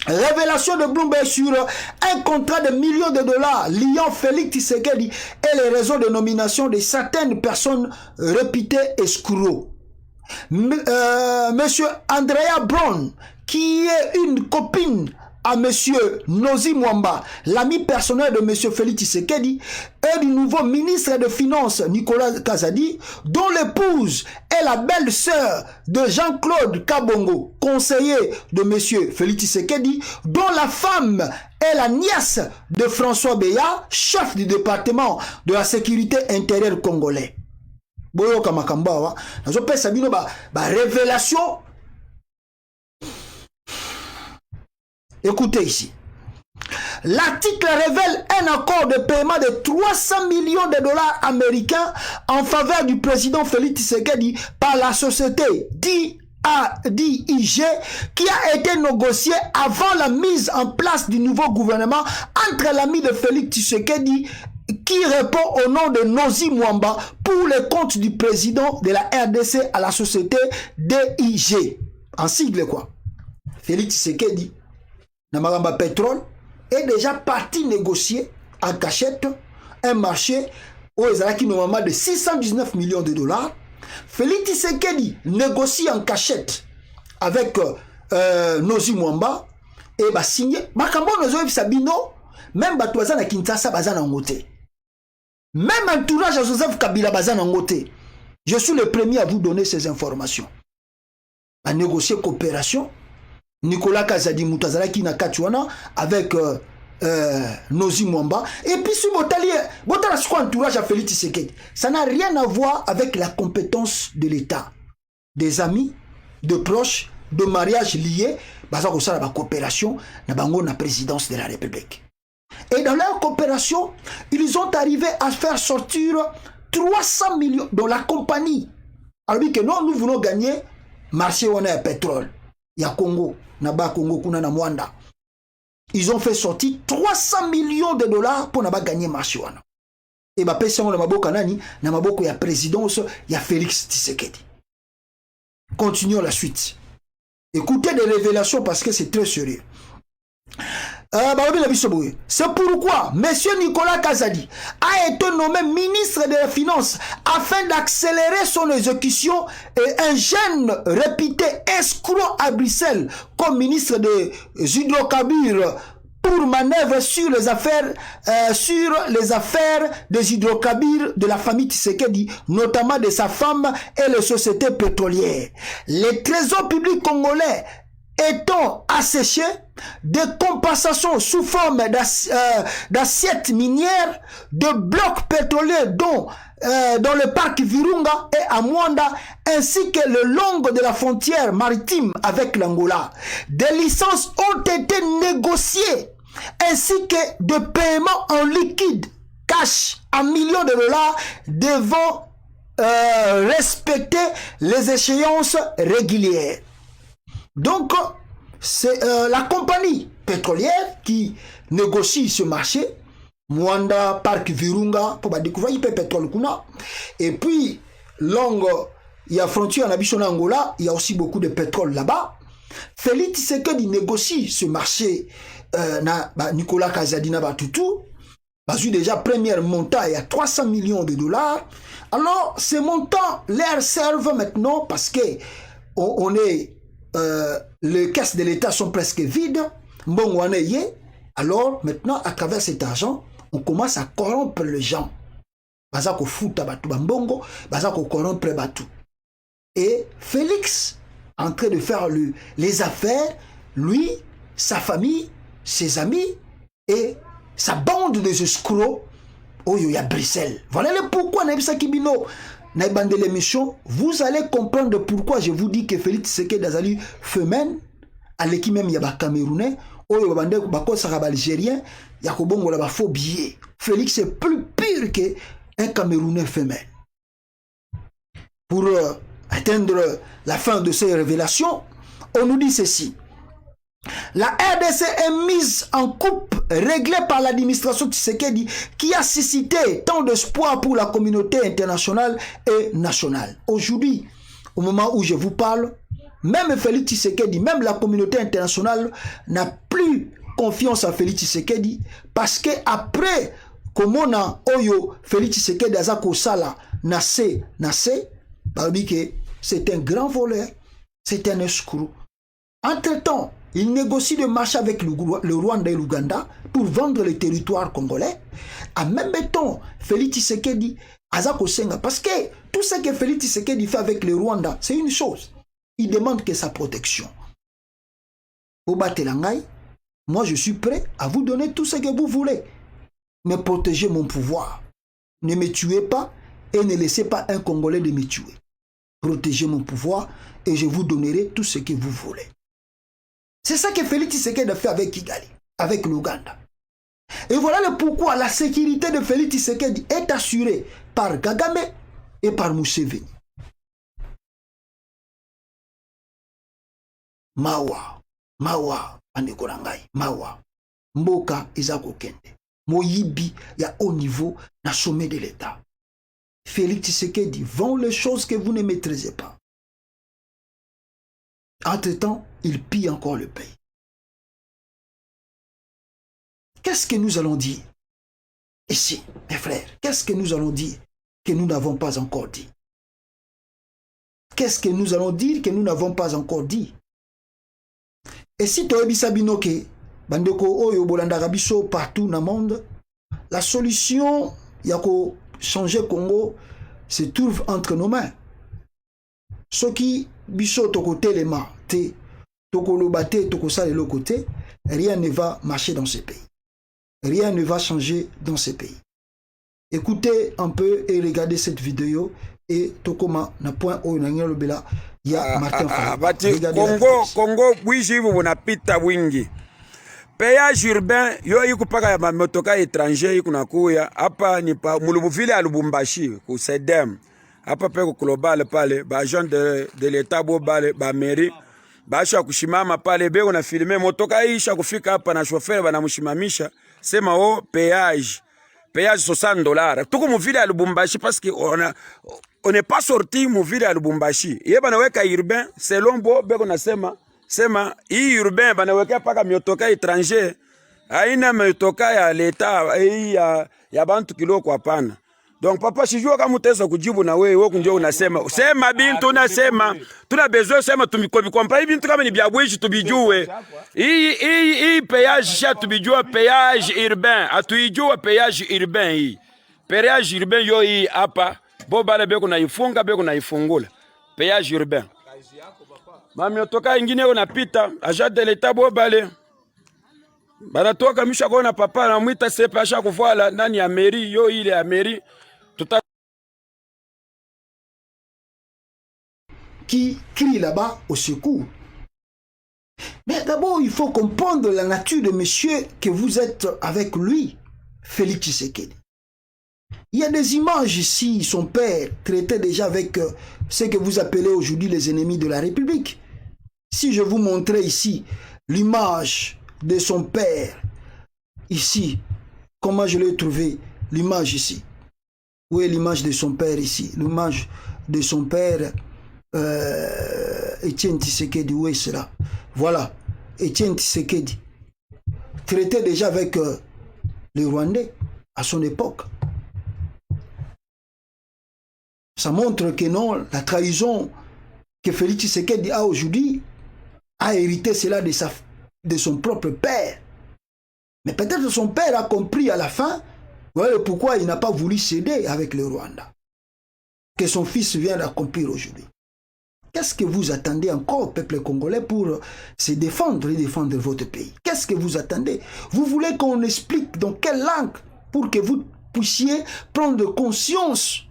Révélation de Bloomberg sur un contrat de millions de dollars liant Félix Tshisekedi et les réseaux de nomination de certaines personnes réputées escrocs. Monsieur Andrea Brown, qui est une copine à monsieur Nozi Mwamba, l'ami personnel de monsieur Félix Tshisekedi, et du nouveau ministre de Finances Nicolas Kazadi, dont l'épouse est la belle-sœur de Jean-Claude Kabongo, conseiller de monsieur Félix Tshisekedi, dont la femme est la nièce de François Beya, chef du département de la sécurité intérieure congolais. Boyoka Makambawa, nazo pesa bino ba révélation. Écoutez ici. L'article révèle un accord de paiement de 300 millions de dollars américains en faveur du président Félix Tshisekedi par la société DIG qui a été négocié avant la mise en place du nouveau gouvernement entre l'ami de Félix Tshisekedi qui répond au nom de Nozi Mwamba pour le compte du président de la RDC à la société DIG. En sigle quoi. Félix Tshisekedi Namaramba Pétrole est déjà parti négocier en cachette un marché aux Ezalaki normalement de 619 millions de dollars. Félix Tshisekedi négocie en cachette avec Nozi Mwamba et va signer. Makambo Nozo Sabino, même Batouazan à Kinshasa Bazan en Ngote. Même entourage à Joseph Kabila Bazan en Ngote. Je suis le premier à vous donner ces informations. À négocier coopération. Nicolas Kazadi Moutazala qui n'a Kachouana avec Nozi Mwamba. Et puis si Botala soit entourage à Félix Tshisekedi, ça n'a rien à voir avec la compétence de l'État. Des amis, de proches, de mariages liés, basant sur la coopération, na présidence de la République. Et dans leur coopération, ils ont arrivé à faire sortir 300 millions dans la compagnie. Alors que non, nous voulons gagner marché on a pétrole. Il y a Congo. Naba Congo kuna na Mwanda. Ils ont fait sortir 300 millions de dollars pour naba gagner marché wana. Et ba pesa na maboko nani na maboko ya présidence ya Félix Tshisekedi. Continuons la suite. Écoutez des révélations parce que c'est très sérieux. C'est pourquoi M. Nicolas Kazadi a été nommé ministre des Finances afin d'accélérer son exécution et un jeune réputé escroc à Bruxelles comme ministre des hydrocarbures pour manœuvre sur les affaires des hydrocarbures de la famille Tshisekedi, notamment de sa femme et les sociétés pétrolières. Les trésors publics congolais étant asséchés, des compensations sous forme d'assiettes minières, de blocs pétroliers dont dans le parc Virunga et à Mwanda, ainsi que le long de la frontière maritime avec l'Angola. Des licences ont été négociées, ainsi que de paiements en liquide, cash, en millions de dollars, devant respecter les échéances régulières. Donc, c'est la compagnie pétrolière qui négocie ce marché. Mwanda, Parc Virunga, pour découvrir le pétrole. Et puis, il y a frontière en Angola, il y a aussi beaucoup de pétrole là-bas. Félix Tshisekedi négocie ce marché Nicolas Kazadina Batutu. Basu déjà premier montant il y a 300 millions de dollars. Alors ces montants leur servent maintenant parce que les caisses de l'État sont presque vides. Alors maintenant à travers cet argent on commence à corrompre les gens. Bazako futa batu bambongo, bazako corrompre batu. Et Félix en train de faire les affaires, lui, sa famille, ses amis et sa bande de escrocs, oh il y a Bruxelles. Voilà le pourquoi Naïbsa Kibino, Naïbande l'émission, vous allez comprendre pourquoi je vous dis que Félix Tshisekedi Azali femelle, à l'équipe même il y a des Camerounais, oh il y a des Algériens, il y a des faux billets. Félix est plus pire qu'un Camerounais femelle. Pour atteindre la fin de ces révélations, on nous dit ceci. La RDC est mise en coupe réglée par l'administration Tshisekedi qui a suscité tant d'espoir pour la communauté internationale et nationale. Aujourd'hui, au moment où je vous parle, même Félix Tshisekedi, même la communauté internationale n'a plus confiance en Félix Tshisekedi parce que après Komona Oyo Félix Tshisekedi Azako Sala Nassé, c'est un grand voleur, c'est un escroc. Entre-temps, il négocie de marcher avec le Rwanda et l'Ouganda pour vendre les territoires congolais. En même temps, Félix Tshisekedi Azako Senga, parce que tout ce que Félix Tshisekedi fait avec le Rwanda, c'est une chose. Il demande que sa protection. Obatelangai, moi je suis prêt à vous donner tout ce que vous voulez. Mais protégez mon pouvoir. Ne me tuez pas et ne laissez pas un Congolais de me tuer. Protégez mon pouvoir et je vous donnerai tout ce que vous voulez. C'est ça que Félix Tshisekedi a fait avec Kigali, avec l'Ouganda. Et voilà le pourquoi la sécurité de Félix Tshisekedi est assurée par Kagame et par Museveni. Mawa, Andekorangai, Mawa, Mboka, Izako Kende. Moyibi, il y a haut niveau, dans le sommet de l'État. Félix Tshisekedi vend les choses que vous ne maîtrisez pas. Entre-temps, il pille encore le pays. Qu'est-ce que nous allons dire ici, mes frères? Qu'est-ce que nous allons dire que nous n'avons pas encore dit? Qu'est-ce que nous allons dire que nous n'avons pas encore dit? Et si tu as Binoke, Bandeko Oyo Bolanda biso partout dans le monde, la solution, yako changer Congo, se trouve entre nos mains. Ce qui biso toko telema te toko lobate toko sale le côté, rien ne va marcher dans ce pays. Rien ne va changer dans ce pays. Écoutez un peu et regardez cette vidéo et tokoma na point oyo na ngelo bela ya Martin Fayulu. Congo bwishi bunapita wingi. Péage urbain yo ikupaka ya mamotoka étranger ikunakuya hapa ni pa mulubuvile ya Lubumbashi ku Sedem hapa pe ku global pale ba agent de l'état bo bale ba mairie basha kushimama pale beko na filmer motoka isha kufika hapa na chauffeur banamshimamisha sema o péage $60 tuko muvile ya Lubumbashi parce que on n'est pas sorti muvile ya Lubumbashi yeba naweka urbain selon bo beko nasema sema hii urbain banaweka paka miotoka étranger haina miotoka ya leta hii ya bantu kiloko hapana. Donc papa sijua kama utaweza kujibu na wewe kunjo unasema sema bintu unasema tuna besoin sema tumikompare hivi bintu kama ni bya bwishi tubijue hii péage sha tubijua péage urbain atuijua péage urbain hii péage urbain yo hii hapa bo bale beko na ifunga beko na ifungula péage urbain. Mami otoka ingine unapita agent de l'état bo bale banatoka misha kona papa na mwita sepe asha kuvala ndani ya mairie yo ile ya mairie tuta qui crie là-bas au secours. Mais d'abord, il faut comprendre la nature de monsieur que vous êtes avec lui, Félix Tshisekedi. Il y a des images ici, son père traitait déjà avec ce que vous appelez aujourd'hui les ennemis de la République. Si je vous montrais ici l'image de son père, ici, comment je l'ai trouvé, l'image ici. Où est l'image de son père ici? L'image de son père Etienne Tshisekedi, où est cela? Voilà, Etienne Tshisekedi traitait déjà avec les Rwandais à son époque. Ça montre que non, la trahison que Félix Tshisekedi a aujourd'hui a hérité cela de son propre père. Mais peut-être son père a compris à la fin, voilà pourquoi il n'a pas voulu céder avec le Rwanda. Que son fils vient d'accomplir aujourd'hui. Qu'est-ce que vous attendez encore, peuple congolais, pour se défendre et défendre votre pays? Qu'est-ce que vous attendez? Vous voulez qu'on explique dans quelle langue pour que vous puissiez prendre conscience?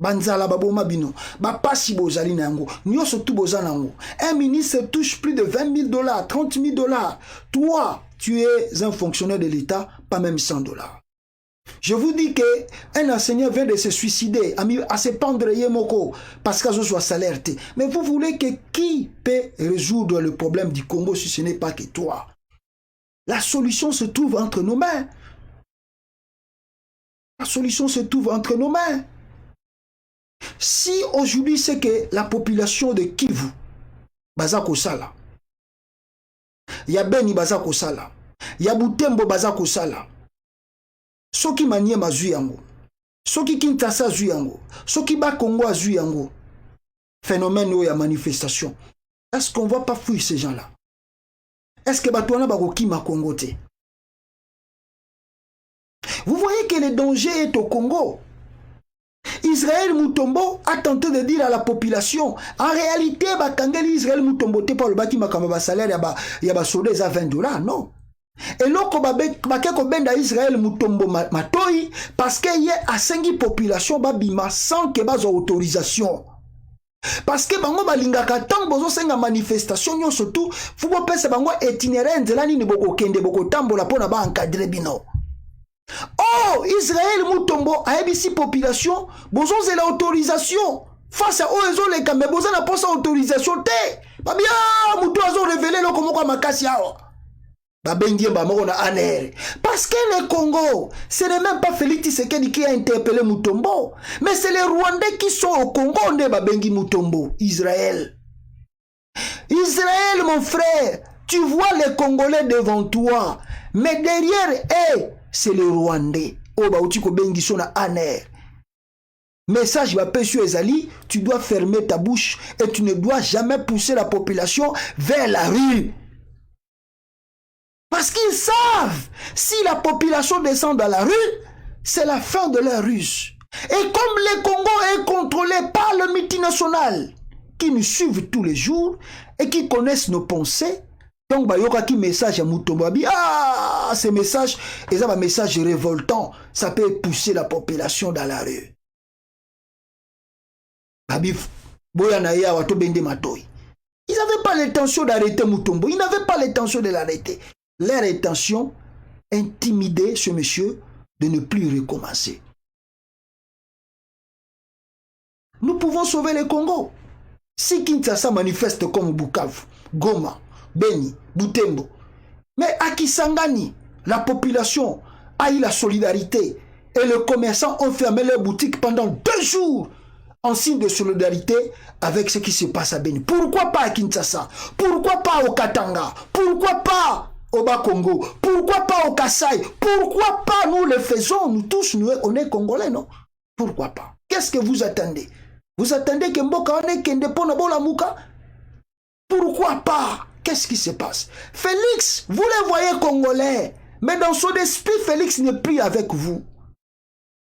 Banzala baboma bino, bapasi bozali nango, nyoso tu bozana nango. Un ministre touche plus de 20 000 $, 30 000 $. Toi, tu es un fonctionnaire de l'État, pas même 100 $. Je vous dis qu'un enseignant vient de se suicider, à se pendre yemoko, parce qu'il soit salaire. Mais vous voulez que qui peut résoudre le problème du Congo si ce n'est pas que toi? La solution se trouve entre nos mains. La solution se trouve entre nos mains. Si aujourd'hui c'est que la population de Kivu, Bazako Sala, ya Beni Bazako Sala, ya Butembo Bazako Sala, soki Maniema zui yango, soki Kinshasa zui yango, soki Bakongo zui yango, phénomène ou ya manifestation, est-ce qu'on ne va pas fuir ces gens-là? Est-ce que Batouana Bakoki ma Congo te? Vous voyez que le danger est au Congo. Israël Mutombo a tenté de dire à la population, en réalité, Israël Mutombo te pas le bâti makamba salaire ya ba soldats à 20 $, non. Et loko bakeko benda Israël Mutombo matoi parce qu'il y a à 5 population babima sans que bazo autorisation. Parce que bango balingaka tant bozo senga manifestation nyo surtout fubo pesa bango itinéraire nzelani ni boko kende boko tambola pona ba encadrer bino. Oh, Israël Mutombo a ébissi population, besoin de l'autorisation. Face à eux, les camés, besoin de la autorisation. Pas bien, Moutou a révélé le comment makasi yao. Parce que le Congo, ce n'est même pas Félix Tshisekedi qui a interpellé Mutombo, mais c'est les Rwandais qui sont au Congo, on est Babengi Mutombo, Israël. Israël, mon frère, tu vois les Congolais devant toi, mais derrière eux, c'est les Rwandais. Oh, bah, tu bengi sona aner. Message va sur Ezali, tu dois fermer ta bouche et tu ne dois jamais pousser la population vers la rue. Parce qu'ils savent, si la population descend dans la rue, c'est la fin de leur ruse. Et comme le Congo est contrôlé par le multinational, qui nous suivent tous les jours et qui connaissent nos pensées, donc, bah, yoka qui message à Mutombabi, ah, ces messages, ils ont un message révoltant, ça peut pousser la population dans la rue. Babi, boyanaya wato bende matoi. Ils n'avaient pas l'intention d'arrêter Mutombo, ils n'avaient pas l'intention de l'arrêter. Leur intention, intimider ce monsieur de ne plus recommencer. Nous pouvons sauver le Congo. Si Kinshasa manifeste comme Bukavu, Goma, Beni, Butembo. Mais à Kisangani, la population a eu la solidarité et les commerçants ont fermé leurs boutiques pendant 2 jours en signe de solidarité avec ce qui se passe à Beni. Pourquoi pas à Kinshasa? Pourquoi pas au Katanga? Pourquoi pas au Bas-Congo? Pourquoi pas au Kasaï? Pourquoi pas nous le faisons? Nous tous, on est Congolais, non? Pourquoi pas? Qu'est-ce que vous attendez? Vous attendez que Mboka on est Kende Pona Bola Mouka? Pourquoi pas? Qu'est-ce qui se passe? Félix, vous les voyez Congolais, mais dans son esprit, Félix n'est plus avec vous.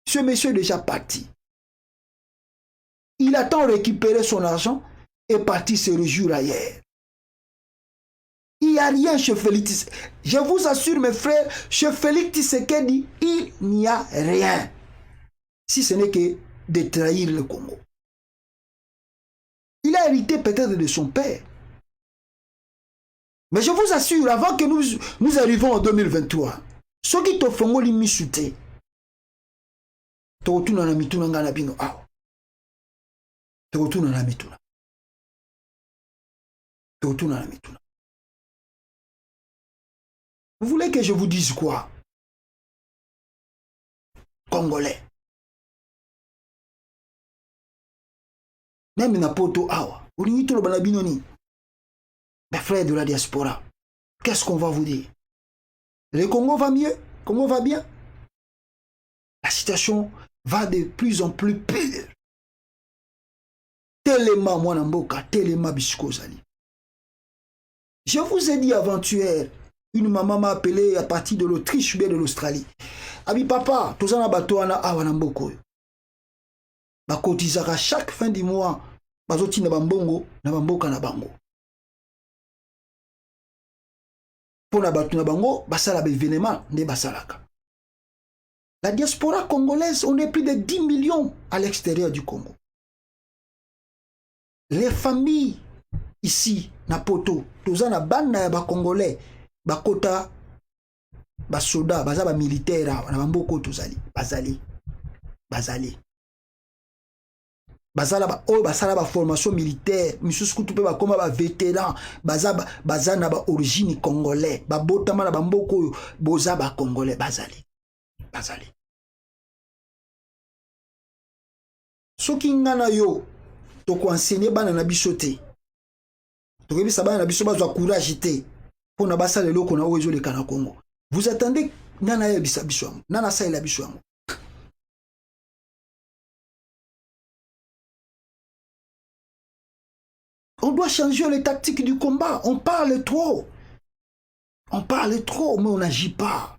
Ce monsieur est déjà parti. Il attend récupérer son argent et partir se réjouir ailleurs. Il n'y a rien chez Félix. Je vous assure, mes frères, chez Félix Tshisekedi, il n'y a rien. Si ce n'est que de trahir le Congo. Il a hérité peut-être de son père. Mais je vous assure, avant que nous arrivons en 2023, ce qui te font les souté, tu n'as mis tout dans la bino. Tu n'as mis tout. Tu n'as mis tout. Vous voulez que je vous dise quoi? Congolais. même na poto awa. Olingi to lobana bino ni. Mes frères de la diaspora, qu'est-ce qu'on va vous dire? Le Congo va mieux? Le Congo va bien? La situation va de plus en plus pire. Telema Mwanamboka, Telema Biskozali. Je vous ai dit avant-hier, une maman m'a appelé à partir de l'Autriche ou bien de l'Australie. Abi papa, tous en abattoana awanamboko. Ba kotizaka chaque fin du mois, bazoti na bambongo, na bamboka na bango. Pour na batu na bango, basala bévénement, ne basalaka. La diaspora congolaise, on est plus de 10 millions à l'extérieur du Congo. Les familles ici, na poto, tous na banda ya ba congolais, ba kota, ba soda, baza ba militaire, na bamboko tozali, bazali. Bazala ba o basala ba formation militaire, misusu kutu pe ba koma ba vétéran, baza na ba origine congolais, ba botama na bamboko boza ba congolais, bazali. Soki ngana yo to ko enseigner bana na biso te. To kebi sabana na biso bazwa courage te. Po na basala loko na ozo le kana Congo. Vous attendez nana ya biso biso. Nana sa ila biso. On doit changer les tactiques du combat. On parle trop. Mais on n'agit pas.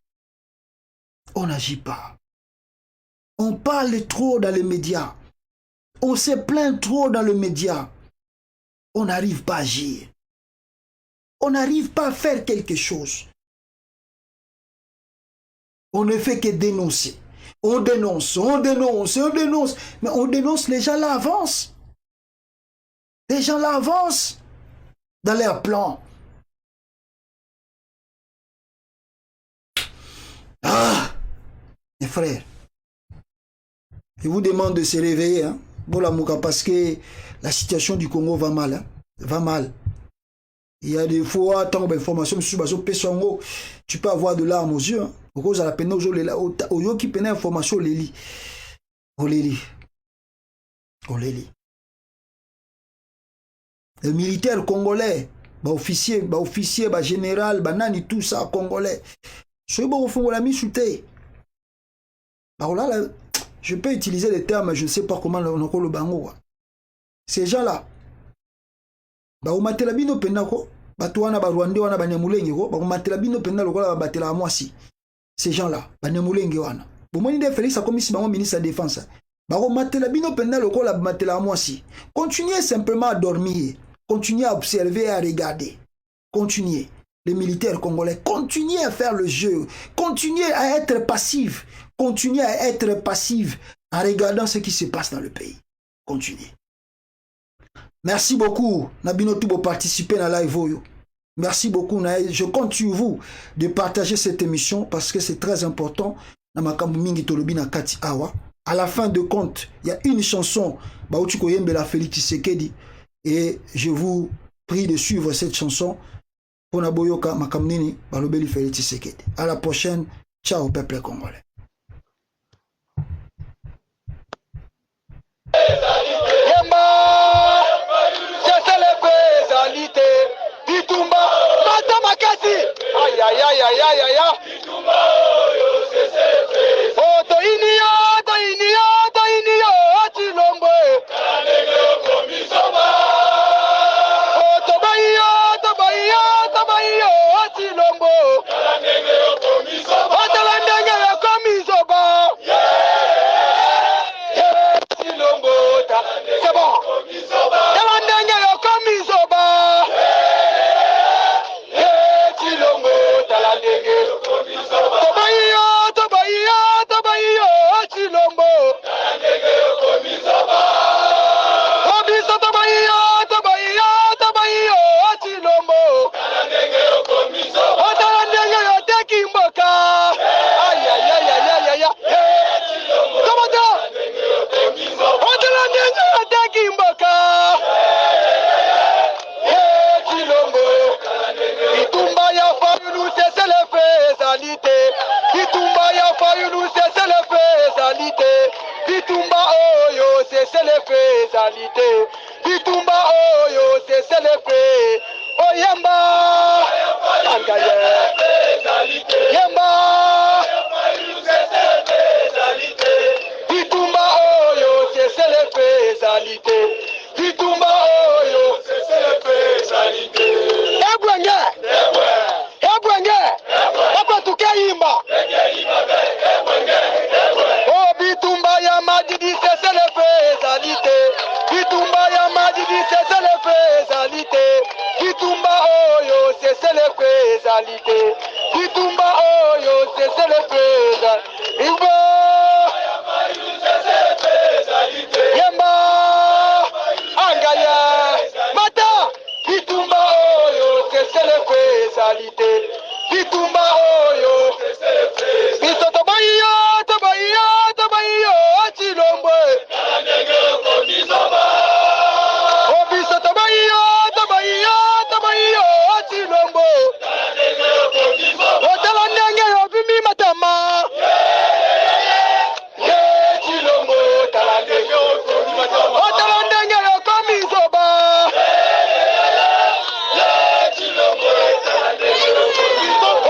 On parle trop dans les médias. On se plaint trop dans les médias. On n'arrive pas à agir. On n'arrive pas à faire quelque chose. On ne fait que dénoncer. On dénonce. Mais on dénonce, les gens là avancent. Les gens là avancent dans leur plan. Ah, mes frères, je vous demande de se réveiller, hein, parce que la situation du Congo va mal. Hein, va mal. Il y a des fois, tant d'informations, tu peux avoir de larmes aux yeux. Au cause de la peine, au qui peine information, les lit. On les lit. Les militaires congolais, officiers, général, banani, tout ça, congolais. Je peux utiliser les termes, mais je ne sais pas comment on appelle le bango. Ces gens-là, ces gens-là, Félix a commis ministre de la Défense. Continuez simplement à dormir. Continuez à observer et à regarder. Continuez. Les militaires congolais, continuez à faire le jeu. Continuez à être passif. Continuez à être passif en regardant ce qui se passe dans le pays. Continuez. Merci beaucoup. Nabino Tubo participer à la live. Merci beaucoup. Je compte sur vous de partager cette émission parce que c'est très important. À la fin de compte, il y a une chanson. Félix Tshisekedi. Et je vous prie de suivre cette chanson. À la prochaine. Ciao, peuple congolais. Come Yemba Bitumba oyo c'est le pézalité. Bitumba oyo c'est le pézalité. Ebwenge Eko tukeimba Oh Bitumba ya madidi c'est le pézalité. Bitumba ya madidi c'est le pézalité. Bitumba oyo c'est le pézalité. Bitumba oyo c'est le pézalité. Yemba Angaya Mata Bitumba oyo c'est le pézalité. Bitumba oyo Biso tobayo Chilombe Oh biso tobayo Chilombe Otala ndenge yo bimi matama Chilombo otala ndenge yo komi zoba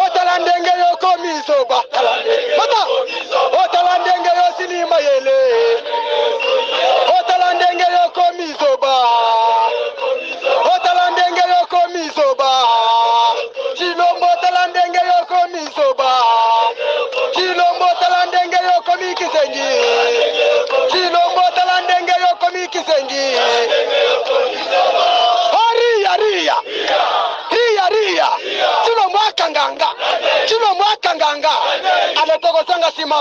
Otala ndenge yo komi zoba Mata Otala ndenge yo sinima yele Otala ndenge yo komi zoba Otala ndenge yo komi zoba Chilombo otala ndenge yo komi zoba Chilombo otala ndenge yo komi kisengi Chilombo otala ndenge yo komi kisengi Ria Chilombo akanganga Anatoko sanga sima